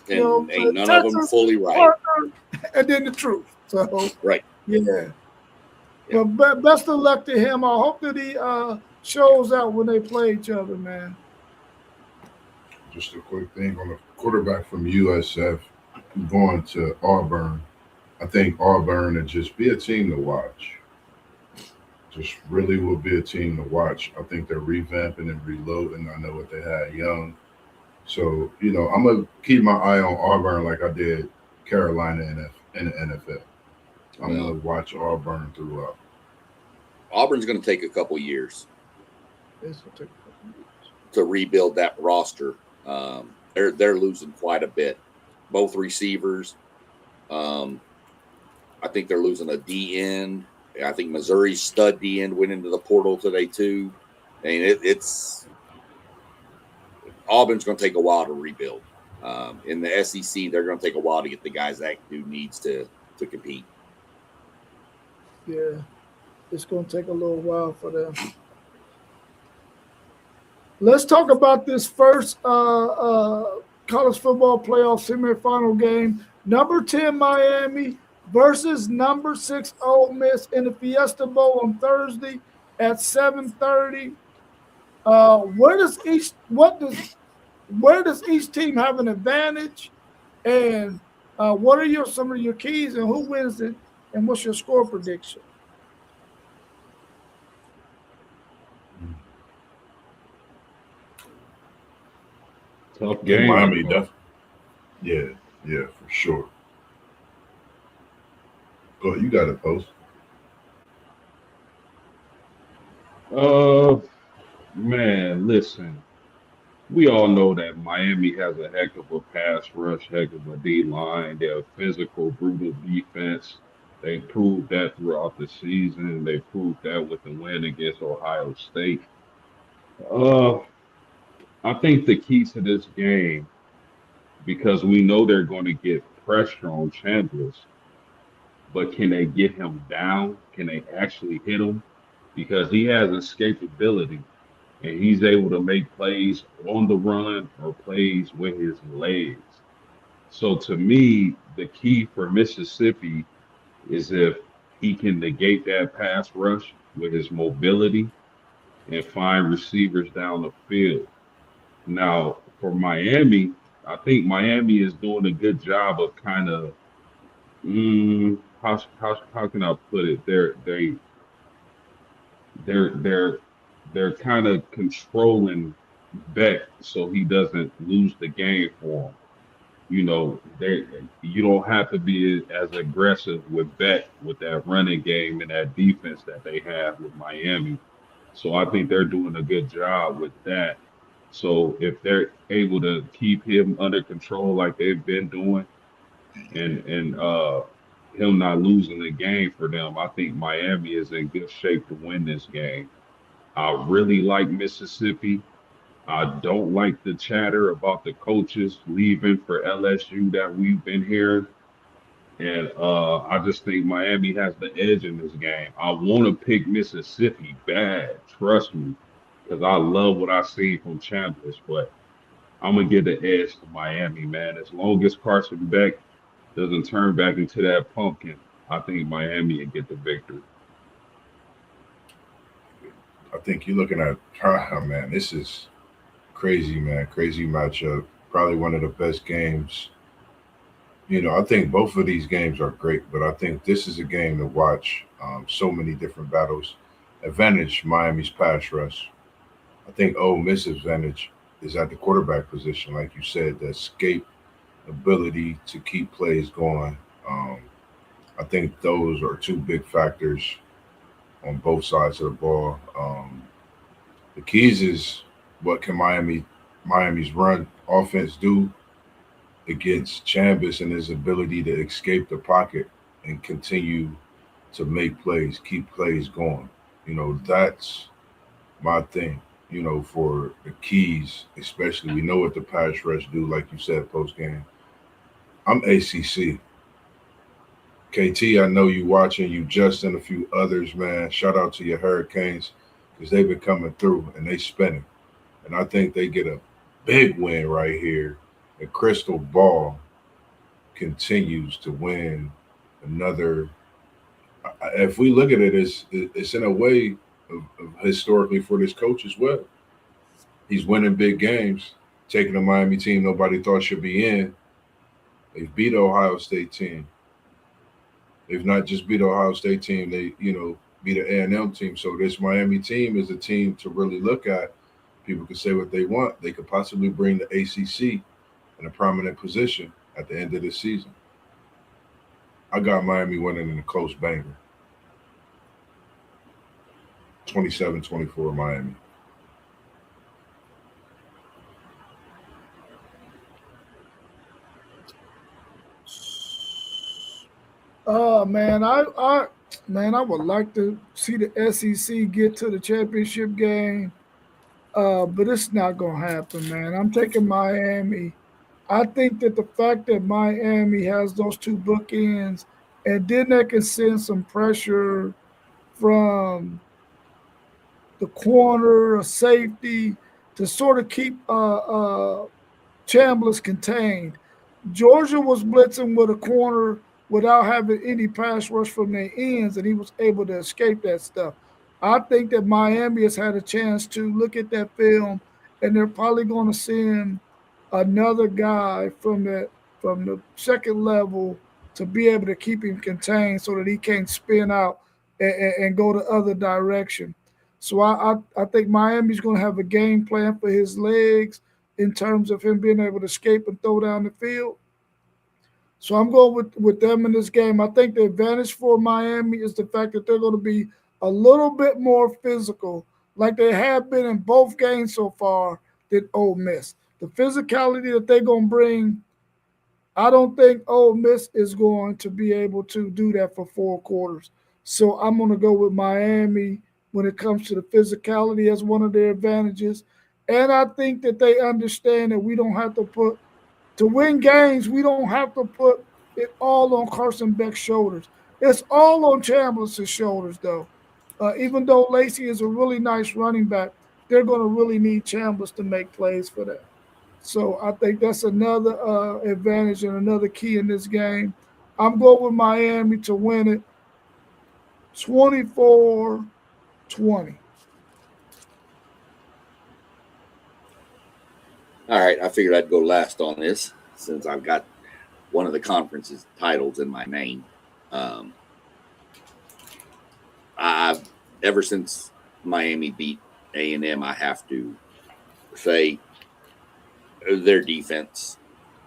And ain't none of them fully right. Parker, and then the truth. So right. Yeah. But best of luck to him. I hope that he shows out when they play each other, man. Just a quick thing on the quarterback from USF going to Auburn. I think Auburn would just be a team to watch. Just really will be a team to watch. I think they're revamping and reloading. I know what they had young. So, I'm going to keep my eye on Auburn like I did Carolina in the NFL. I'm going to watch Auburn throughout. Auburn's going to take a couple years to rebuild that roster. They're losing quite a bit. Both receivers. I think they're losing a D end. I think Missouri's stud D end went into the portal today too. I mean, it's Auburn's going to take a while to rebuild. In the SEC, they're going to take a while to get the guys that who needs to compete. Yeah, it's going to take a little while for them. Let's talk about this first college football playoff semifinal game. Number 10 Miami versus number 6 Ole Miss in the Fiesta Bowl on Thursday at 7:30. Where does each team have an advantage, and what are some of your keys, and who wins it, and what's your score prediction? Tough game. Miami, yeah, for sure. Go ahead, you got it, Post. Man, listen. We all know that Miami has a heck of a pass rush, heck of a D line. They're a physical, brutal defense. They proved that throughout the season. They proved that with the win against Ohio State. Uh, I think the key to this game, because we know they're going to get pressure on Chambliss, but can they get him down? Can they actually hit him? Because he has escapability and he's able to make plays on the run or plays with his legs. So to me, the key for Mississippi is if he can negate that pass rush with his mobility and find receivers down the field. Now, for Miami, I think Miami is doing a good job of kind of how can I put it? They're they're kind of controlling Beck so he doesn't lose the game for him. You don't have to be as aggressive with Beck with that running game and that defense that they have with Miami. So I think they're doing a good job with that. So if they're able to keep him under control like they've been doing, and him not losing the game for them, I think Miami is in good shape to win this game. I really like Mississippi. I don't like the chatter about the coaches leaving for LSU that we've been hearing. And I just think Miami has the edge in this game. I want to pick Mississippi bad, trust me, because I love what I see from Chambliss, but I'm gonna give the edge to Miami, man. As long as Carson Beck doesn't turn back into that pumpkin, I think Miami will get the victory. I think you're looking at, oh, man, this is crazy, man. Crazy matchup. Probably one of the best games. I think both of these games are great, but I think this is a game to watch. So many different battles. Advantage Miami's pass rush. I think Ole Miss advantage is at the quarterback position, like you said, the escape ability to keep plays going. Um, I think those are two big factors on both sides of the ball. The keys is what can Miami's run offense do against Chambers and his ability to escape the pocket and continue to make plays, keep plays going. That's my thing. For the keys, especially we know what the pass rush do, like you said post game. I'm ACC. KT, I know you watching, you Justin, a few others, man. Shout out to your Hurricanes because they've been coming through and they spinning. And I think they get a big win right here. The Crystal Ball continues to win another. If we look at it, it's in a way of historically for this coach as well. He's winning big games, taking a Miami team nobody thought should be in. They've beat the Ohio State team. They've not just beat the Ohio State team, they, beat the A&M team. So this Miami team is a team to really look at. People can say what they want. They could possibly bring the ACC in a prominent position at the end of the season. I got Miami winning in a close banger. 27-24 Miami. Man, I would like to see the SEC get to the championship game, but it's not gonna happen, man. I'm taking Miami. I think that the fact that Miami has those two bookends, and then they can send some pressure from the corner or safety to sort of keep Chambliss contained. Georgia was blitzing with a corner without having any pass rush from their ends, and he was able to escape that stuff. I think that Miami has had a chance to look at that film, and they're probably going to send another guy from the second level to be able to keep him contained so that he can't spin out and go the other direction. So I think Miami's going to have a game plan for his legs in terms of him being able to escape and throw down the field. So I'm going with them in this game. I think the advantage for Miami is the fact that they're going to be a little bit more physical, like they have been in both games so far, than Ole Miss. The physicality that they're going to bring, I don't think Ole Miss is going to be able to do that for 4 quarters. So I'm going to go with Miami when it comes to the physicality as one of their advantages. And I think that they understand that we don't have to put to win games, we don't have to put it all on Carson Beck's shoulders. It's all on Chambliss' shoulders, though. Even though Lacey is a really nice running back, they're going to really need Chambliss to make plays for that. So I think that's another advantage and another key in this game. I'm going with Miami to win it 24-20. All right, I figured I'd go last on this since I've got one of the conference's titles in my name. I've ever since Miami beat A&M, I have to say their defense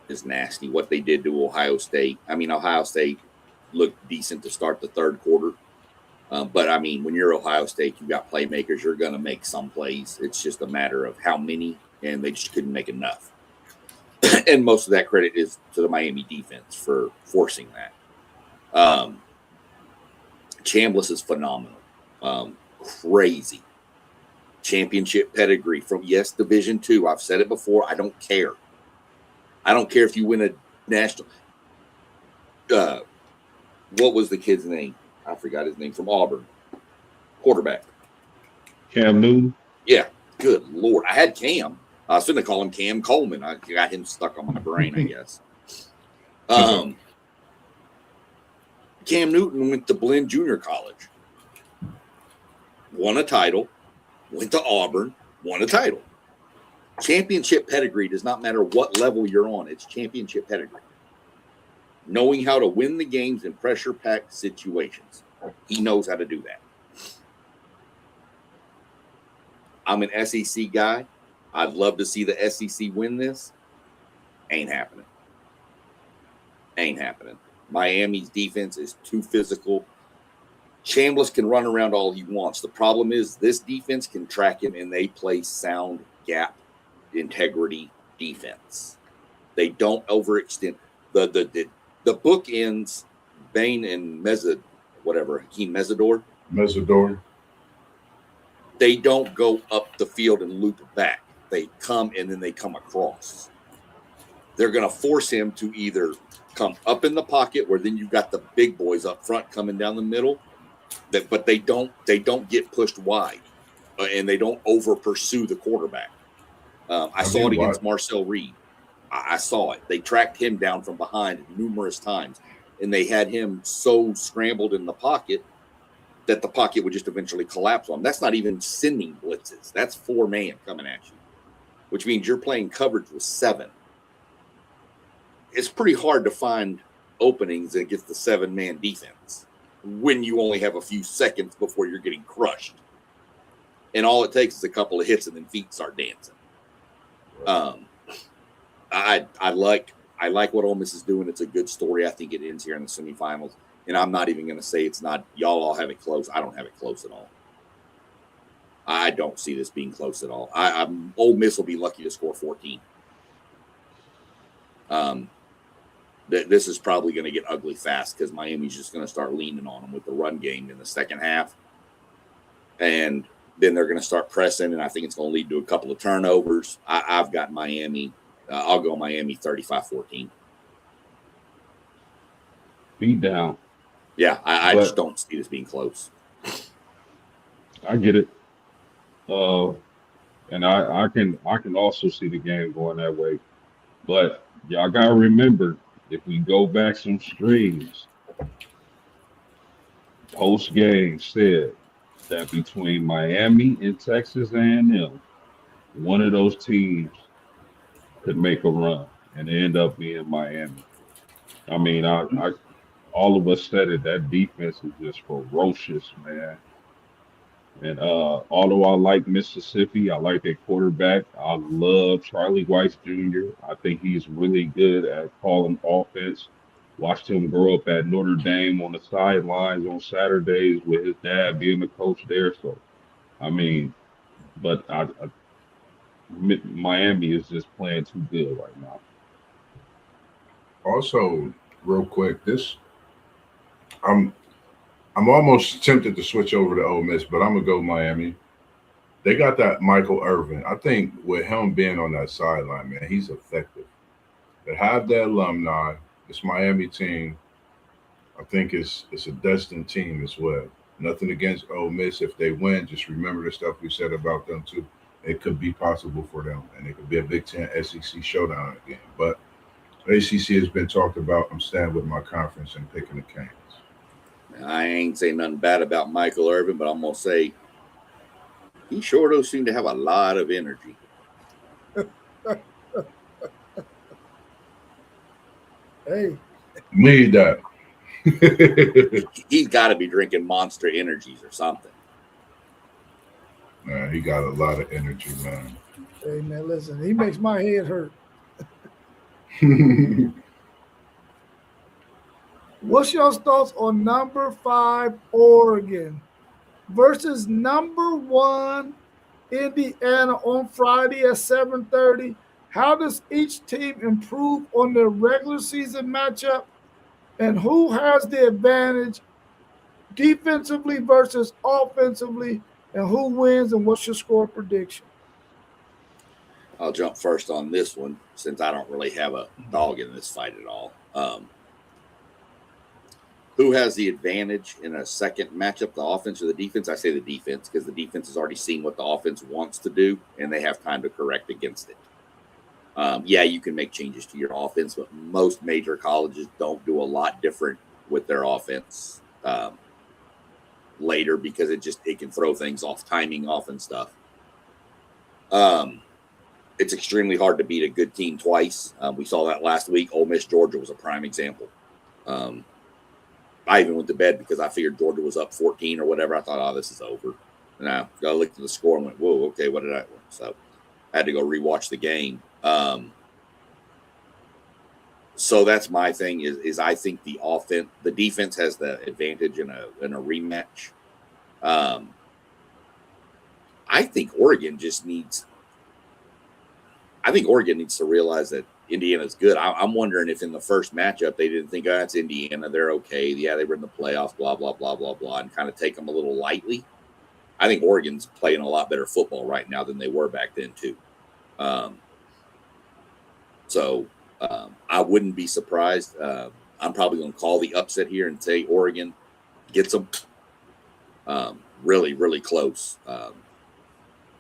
is nasty. What they did to Ohio State. I mean, Ohio State looked decent to start the third quarter. But, I mean, when you're Ohio State, you've got playmakers. You're going to make some plays. It's just a matter of how many and they just couldn't make enough. And most of that credit is to the Miami defense for forcing that. Chambliss is phenomenal. Crazy. Championship pedigree from, yes, Division II. I've said it before. I don't care. I don't care if you win a national. What was the kid's name? I forgot his name, from Auburn. Quarterback. Cam Newton? Yeah. Good Lord. I had Cam. I was going to call him Cam Coleman. I got him stuck on my brain, I guess. Cam Newton went to Blinn Junior College. Won a title. Went to Auburn. Won a title. Championship pedigree does not matter what level you're on. It's championship pedigree. Knowing how to win the games in pressure-packed situations. He knows how to do that. I'm an SEC guy. I'd love to see the SEC win this. Ain't happening. Ain't happening. Miami's defense is too physical. Chambliss can run around all he wants. The problem is this defense can track him, and they play sound gap integrity defense. They don't overextend. The book ends Bain and Hakeem Mesidor. They don't go up the field and loop back. They come and then they come across. They're going to force him to either come up in the pocket, where then you've got the big boys up front coming down the middle, but they don't get pushed wide, and they don't over pursue the quarterback. I saw it against Marcel Reed. I saw it. They tracked him down from behind numerous times, and they had him so scrambled in the pocket that the pocket would just eventually collapse on him. That's not even sending blitzes. That's 4-man coming at you, which means you're playing coverage with 7. It's pretty hard to find openings against the 7-man defense when you only have a few seconds before you're getting crushed. And all it takes is a couple of hits and then feet start dancing. I like what Ole Miss is doing. It's a good story. I think it ends here in the semifinals. And I'm not even going to say it's not. Y'all all have it close. I don't have it close at all. I don't see this being close at all. Ole Miss will be lucky to score 14. This is probably going to get ugly fast because Miami's just going to start leaning on them with the run game in the second half. And then they're going to start pressing, and I think it's going to lead to a couple of turnovers. I've got Miami. I'll go Miami 35-14. Beat down. Yeah, I just don't see this being close. I get it. And I can also see the game going that way. But y'all gotta remember, if we go back some streams, post game said that between Miami and Texas A&M, one of those teams could make a run, and end up being Miami. I mean, I all of us said it. That defense is just ferocious, man. And although I like Mississippi, I like their quarterback. I love Charlie Weiss Jr. I think he's really good at calling offense. Watched him grow up at Notre Dame on the sidelines on Saturdays with his dad being the coach there. So, I mean, but Miami is just playing too good right now. Also, real quick, I'm almost tempted to switch over to Ole Miss, but I'm gonna go Miami. They got that Michael Irvin. I think with him being on that sideline, man, he's effective. They have that alumni. This Miami team, I think it's a destined team as well. Nothing against Ole Miss. If they win, just remember the stuff we said about them too. It could be possible for them, and it could be a Big Ten SEC showdown again. But ACC has been talked about. I'm staying with my conference and picking the Canes. I ain't saying nothing bad about Michael Irvin, but I'm going to say he sure does seem to have a lot of energy. Hey. Need that. He's got to be drinking Monster Energies or something. Man, he got a lot of energy, man. Hey, man, listen, he makes my head hurt. What's your thoughts on number 5 Oregon versus number 1 Indiana on Friday at 7:30. How does each team improve on their regular season matchup, and who has the advantage defensively versus offensively, and who wins, and what's your score prediction? I'll jump first on this one since I don't really have a dog in this fight at all. Who has the advantage in a second matchup, the offense or the defense? I say the defense because the defense has already seen what the offense wants to do, and they have time to correct against it. Yeah, you can make changes to your offense, but most major colleges don't do a lot different with their offense later because it can throw things off, timing off and stuff. It's extremely hard to beat a good team twice. We saw that last week. Ole Miss, Georgia was a prime example. I even went to bed because I figured Georgia was up 14 or whatever. I thought, oh, this is over. And I looked at the score and went, whoa, okay, what did I win? So I had to go rewatch the game. So that's my thing is I think the defense has the advantage in a rematch. I think Oregon needs to realize that Indiana's good. I'm wondering if in the first matchup they didn't think, oh, it's Indiana, they're okay. Yeah, they were in the playoffs, blah, blah, blah, blah, blah, and kind of take them a little lightly. I think Oregon's playing a lot better football right now than they were back then, too. So I wouldn't be surprised. I'm probably going to call the upset here and say Oregon gets them really, really close.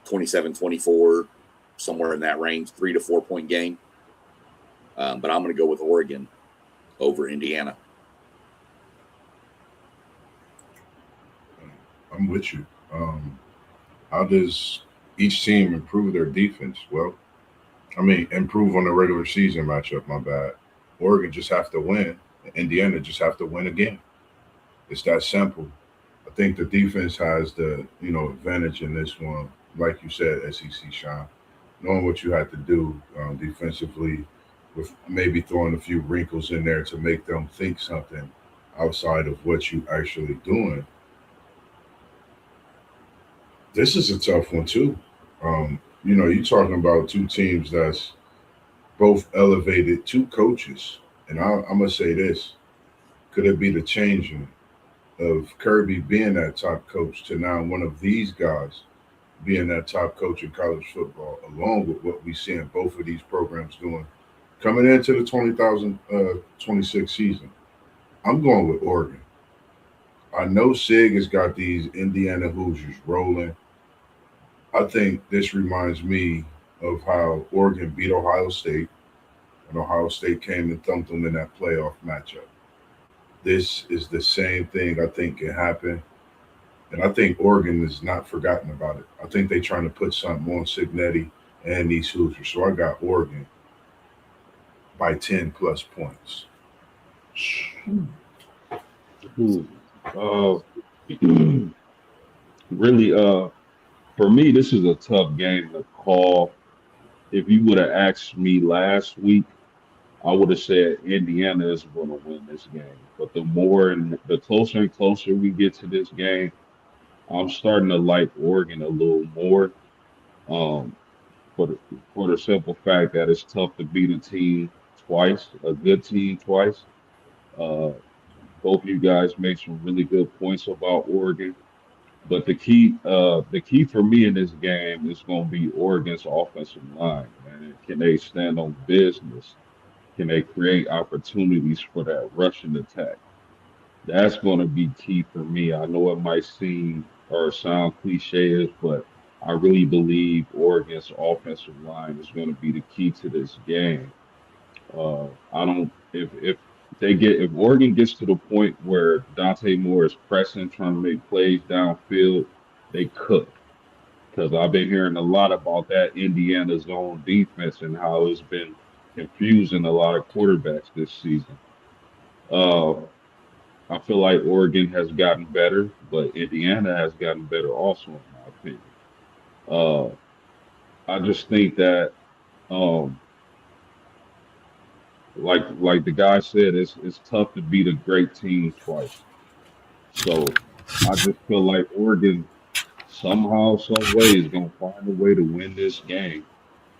27-24, somewhere in that range, 3 to 4 point game. But I'm going to go with Oregon over Indiana. I'm with you. How does each team improve their defense? Well, improve on the regular season matchup, my bad. Oregon just have to win. Indiana just have to win again. It's that simple. I think the defense has the, advantage in this one. Like you said, SEC Sean, knowing what you had to do defensively with maybe throwing a few wrinkles in there to make them think something outside of what you actually doing. This is a tough one too. You're talking about two teams that's both elevated two coaches. And I'm going to say this. Could it be the changing of Kirby being that top coach to now one of these guys being that top coach in college football, along with what we see in both of these programs doing coming into the 2026 season? I'm going with Oregon. I know Sig has got these Indiana Hoosiers rolling. I think this reminds me of how Oregon beat Ohio State, and Ohio State came and thumped them in that playoff matchup. This is the same thing I think can happen. And I think Oregon is not forgotten about it. I think they're trying to put something on Signetti and these Hoosiers. So I got Oregon by 10 plus points. Really, for me, this is a tough game to call. If you would have asked me last week, I would have said Indiana is going to win this game. But the closer and closer we get to this game, I'm starting to like Oregon a little more. Um, for the simple fact that it's tough to beat a good team twice. Uh, Both you guys made some really good points about Oregon. But the key for me in this game is going to be Oregon's offensive line, man. Can they stand on business? Can they create opportunities for that rushing attack? That's going to be key for me. I know it might seem or sound cliche, but I really believe Oregon's offensive line is going to be the key to this game. I don't if Oregon gets to the point where Dante Moore is pressing, trying to make plays downfield, they cook. Because I've been hearing a lot about that Indiana zone defense and how it's been confusing a lot of quarterbacks this season. Uh, I feel like Oregon has gotten better, but Indiana has gotten better also, in my opinion. Uh, I just think that, um, like the guy said, it's tough to beat a great team twice. So I just feel like Oregon somehow, some way, is gonna find a way to win this game.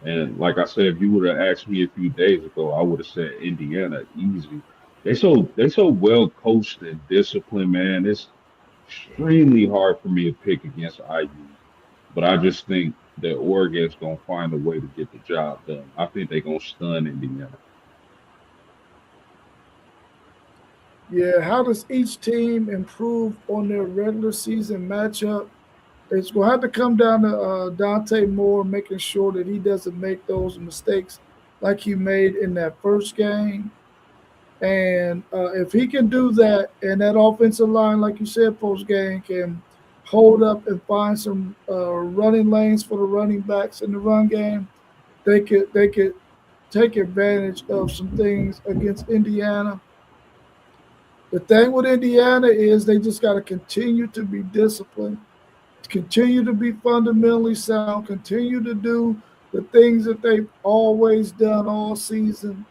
And like I said, if you would have asked me a few days ago, I would have said Indiana easy. They so well coached and disciplined, man. It's extremely hard for me to pick against IU. But I just think that Oregon's gonna find a way to get the job done. I think they're gonna stun Indiana. Yeah, how does each team improve on their regular season matchup? It's going to have to come down to Dante Moore making sure that he doesn't make those mistakes like he made in that first game. And if he can do that, and that offensive line, like you said, post game can hold up and find some running lanes for the running backs in the run game, they could take advantage of some things against Indiana. The thing with Indiana is they just got to continue to be disciplined, continue to be fundamentally sound, continue to do the things that they've always done all season.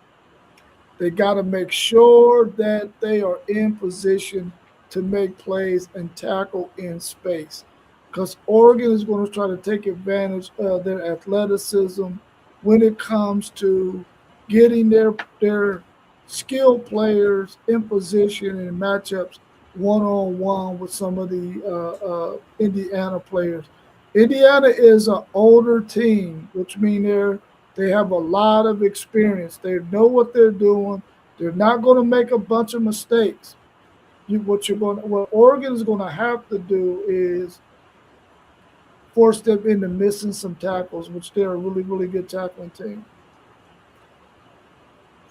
They got to make sure that they are in position to make plays and tackle in space. Because Oregon is going to try to take advantage of their athleticism when it comes to getting their skilled players in position in matchups one on one with some of the Indiana players. Indiana is an older team, which means they have a lot of experience. They know what they're doing. They're not going to make a bunch of mistakes. What Oregon is going to have to do is force them into missing some tackles, which they're a really, really good tackling team.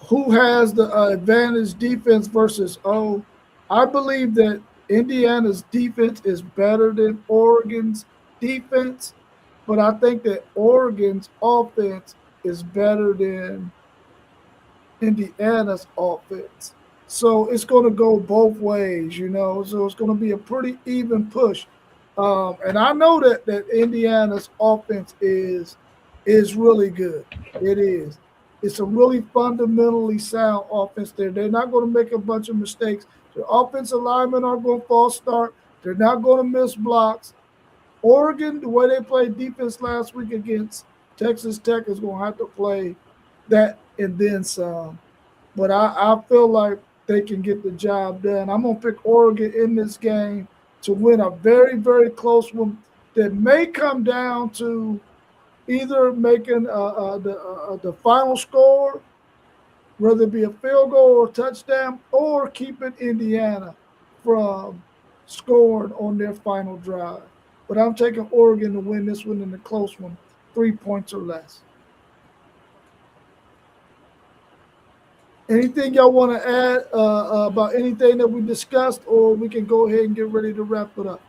Who has the advantage defense versus O? I believe that Indiana's defense is better than Oregon's defense, but I think that Oregon's offense is better than Indiana's offense. So it's going to go both ways, So it's going to be a pretty even push. And I know that Indiana's offense is really good. It is. It's a really fundamentally sound offense there. They're not going to make a bunch of mistakes. Their offensive linemen are going to false start. They're not going to miss blocks. Oregon, the way they played defense last week against Texas Tech, is going to have to play that and then some. But I feel like they can get the job done. I'm going to pick Oregon in this game to win a very, very close one that may come down to either making the final score, whether it be a field goal or a touchdown, or keeping Indiana from scoring on their final drive. But I'm taking Oregon to win this one in a close one, 3 points or less. Anything y'all want to add about anything that we discussed, or we can go ahead and get ready to wrap it up?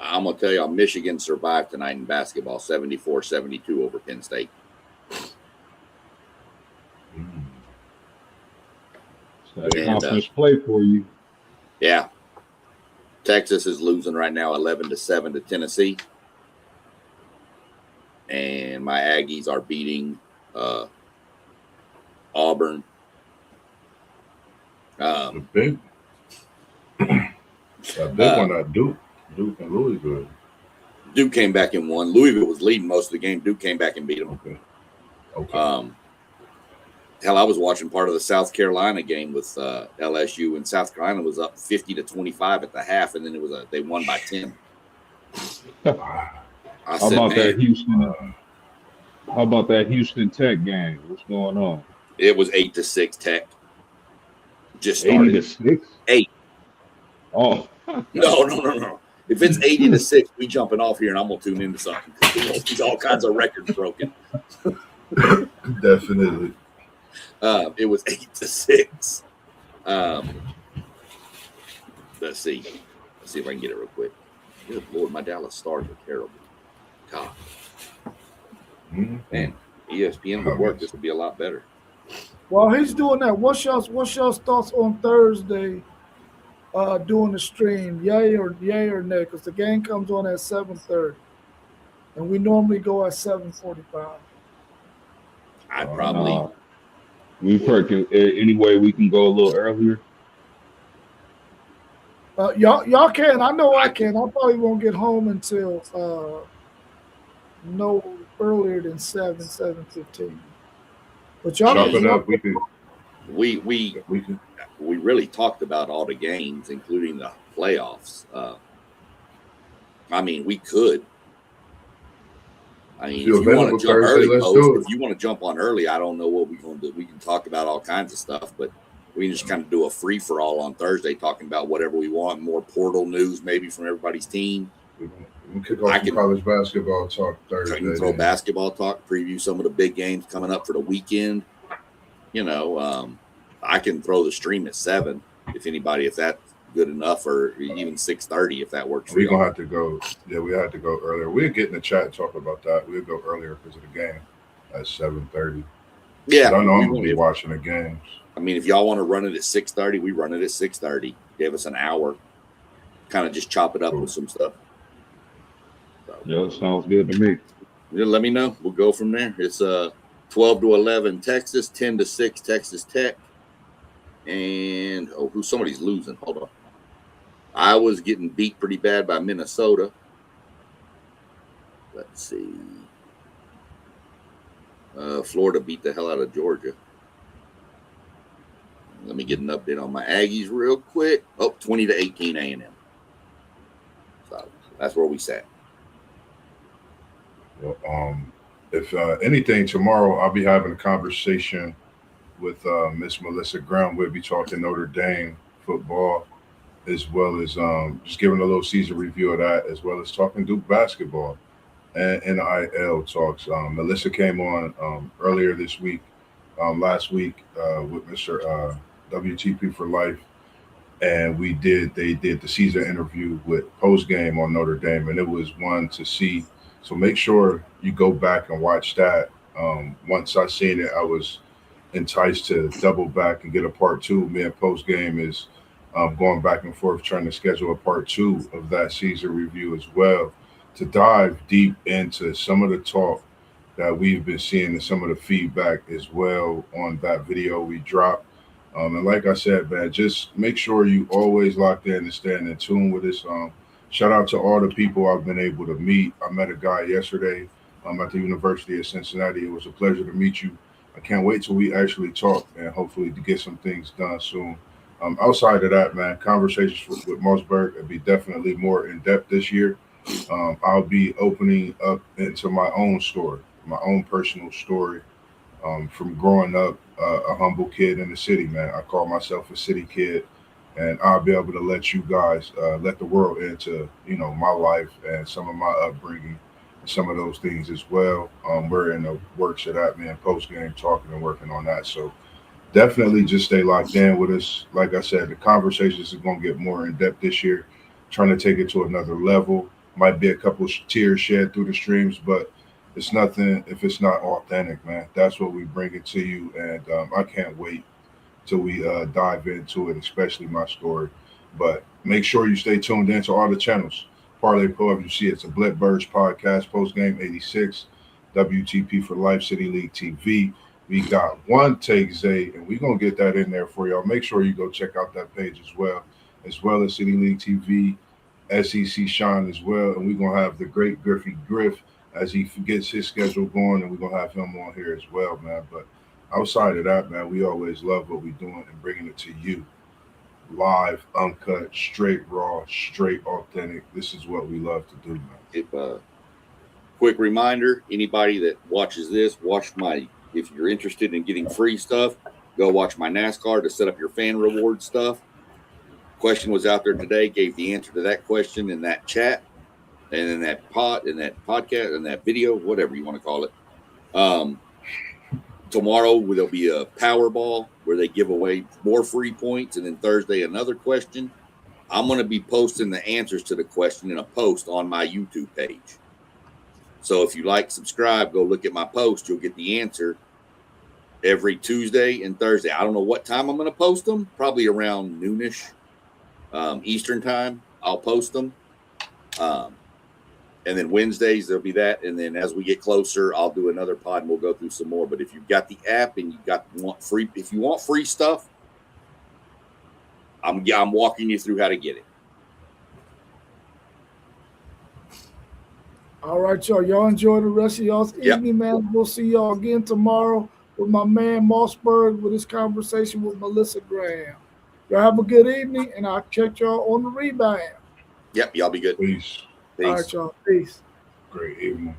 I'm going to tell you, Michigan survived tonight in basketball, 74-72 over Penn State. That's conference play for you. Yeah. Texas is losing right now 11-7 to Tennessee. And my Aggies are beating Auburn. The big one at Duke and Louisville. Duke came back and won. Louisville was leading most of the game. Duke came back and beat them. Okay. Hell, I was watching part of the South Carolina game with LSU, and South Carolina was up 50-25 at the half, and then they won by 10. How about that Houston Tech game? What's going on? It was 8-6 Tech. Just started. 8-6? 8. Oh. No. If it's 80-6, we jumping off here, and I'm gonna tune into something. There's all kinds of records broken. Definitely. It was 8-6. Let's see if I can get it real quick. Good Lord, my Dallas Stars are terrible. God. Man, ESPN would work. This would be a lot better. While he's doing that, what's y'all's thoughts on Thursday doing the stream? Yay or nay? Because the game comes on at 7:30, and we normally go at 7:45. I'd probably. We any way we can go a little earlier. Y'all can. I know I can. I probably won't get home until no earlier than 7:15. But y'all Chop can. it up. We could. We could. really talked about all the games, including the playoffs. I mean, we could. I mean, Feel if you want to available jump Thursday, early, let's Post, do it. if you want to jump on early, I don't know what we're going to do. We can talk about all kinds of stuff, but we can just kind of do a free for all on Thursday, talking about whatever we want, more portal news maybe from everybody's team. We can kick off some college basketball talk Thursday. I can throw basketball talk, preview some of the big games coming up for the weekend. You know, I can throw the stream at 7 if that's good enough, or even 6:30 if that works for you. We're gonna have to go. Yeah, we had to go earlier. We'll get in the chat and talk about that. We'll go earlier because of the game at 7:30. Yeah, I know I'm gonna be watching the games. I mean, if y'all want to run it at 6:30, we run it at 6:30. Give us an hour, kind of just chop it up with some stuff. So, yeah, sounds good to me. Yeah, let me know. We'll go from there. It's 12 to 11 Texas, 10 to 6 Texas Tech, and somebody's losing. Hold on. Iowa's getting beat pretty bad by Minnesota. Let's see. Florida beat the hell out of Georgia. Let me get an update on my Aggies real quick. 20 to 18 A&M. So that's where we sat. Well, if anything, tomorrow I'll be having a conversation with Miss Melissa Graham. We'll be talking Notre Dame football, as well as just giving a little season review of that, as well as talking Duke basketball and NIL talks. Melissa came on earlier this week, last week with Mr. WTP for Life, and they did the season interview with post game on Notre Dame, and it was one to see. So make sure you go back and watch that. Once I seen it, I was enticed to double back and get a part 2. Me and post game is going back and forth trying to schedule a part 2 of that season review as well, to dive deep into some of the talk that we've been seeing and some of the feedback as well on that video we dropped. And like I said, man, just make sure you always locked in and staying in tune with us. Shout out to all the people I've been able to meet. I met a guy yesterday at the University of Cincinnati. It was a pleasure to meet you. I can't wait till we actually talk and hopefully to get some things done soon. Outside of that, man, conversations with Mossberg will be definitely more in depth this year. I'll be opening up into my own story, my own personal story, from growing up a humble kid in the city, man. I call myself a city kid, and I'll be able to let you guys, let the world into, my life and some of my upbringing, and some of those things as well. We're in the works of that, man, post-game talking and working on that. So definitely just stay locked in with us. Like I said, the conversations are going to get more in-depth this year, trying to take it to another level. Might be a couple of tears shed through the streams, but it's nothing if it's not authentic, man. That's what we bring it to you, and I can't wait till we dive into it, especially my story. But make sure you stay tuned in to all the channels. Parlay Pro, if you see it's a Blitbirds podcast, postgame 86, WTP for Life, City League TV. We got One Take Zay, and we're going to get that in there for y'all. Make sure you go check out that page as well as City League TV, SEC Sean as well. And we're going to have the great Griffey Griff as he gets his schedule going, and we're going to have him on here as well, man. But outside of that, man, we always love what we're doing and bringing it to you. Live, uncut, straight raw, straight authentic. This is what we love to do, man. Quick reminder, anybody that watches this, if you're interested in getting free stuff, go watch my NASCAR to set up your fan reward stuff. Question was out there today, gave the answer to that question in that chat and in that podcast, and that video, whatever you want to call it. Tomorrow there'll be a Powerball where they give away more free points, and then Thursday another question. I'm going to be posting the answers to the question in a post on my YouTube page. So if you subscribe, go look at my post. You'll get the answer every Tuesday and Thursday. I don't know what time I'm going to post them. Probably around noonish Eastern time. I'll post them. And then Wednesdays, there'll be that. And then as we get closer, I'll do another pod and we'll go through some more. But if you've got the app and if you want free stuff, I'm walking you through how to get it. All right, y'all. Y'all enjoy the rest of y'all's evening, man. We'll see y'all again tomorrow with my man Mossberg with his conversation with Melissa Graham. Y'all have a good evening, and I'll check y'all on the rebound. Yep, y'all be good. Peace. All right, y'all. Peace. Great evening.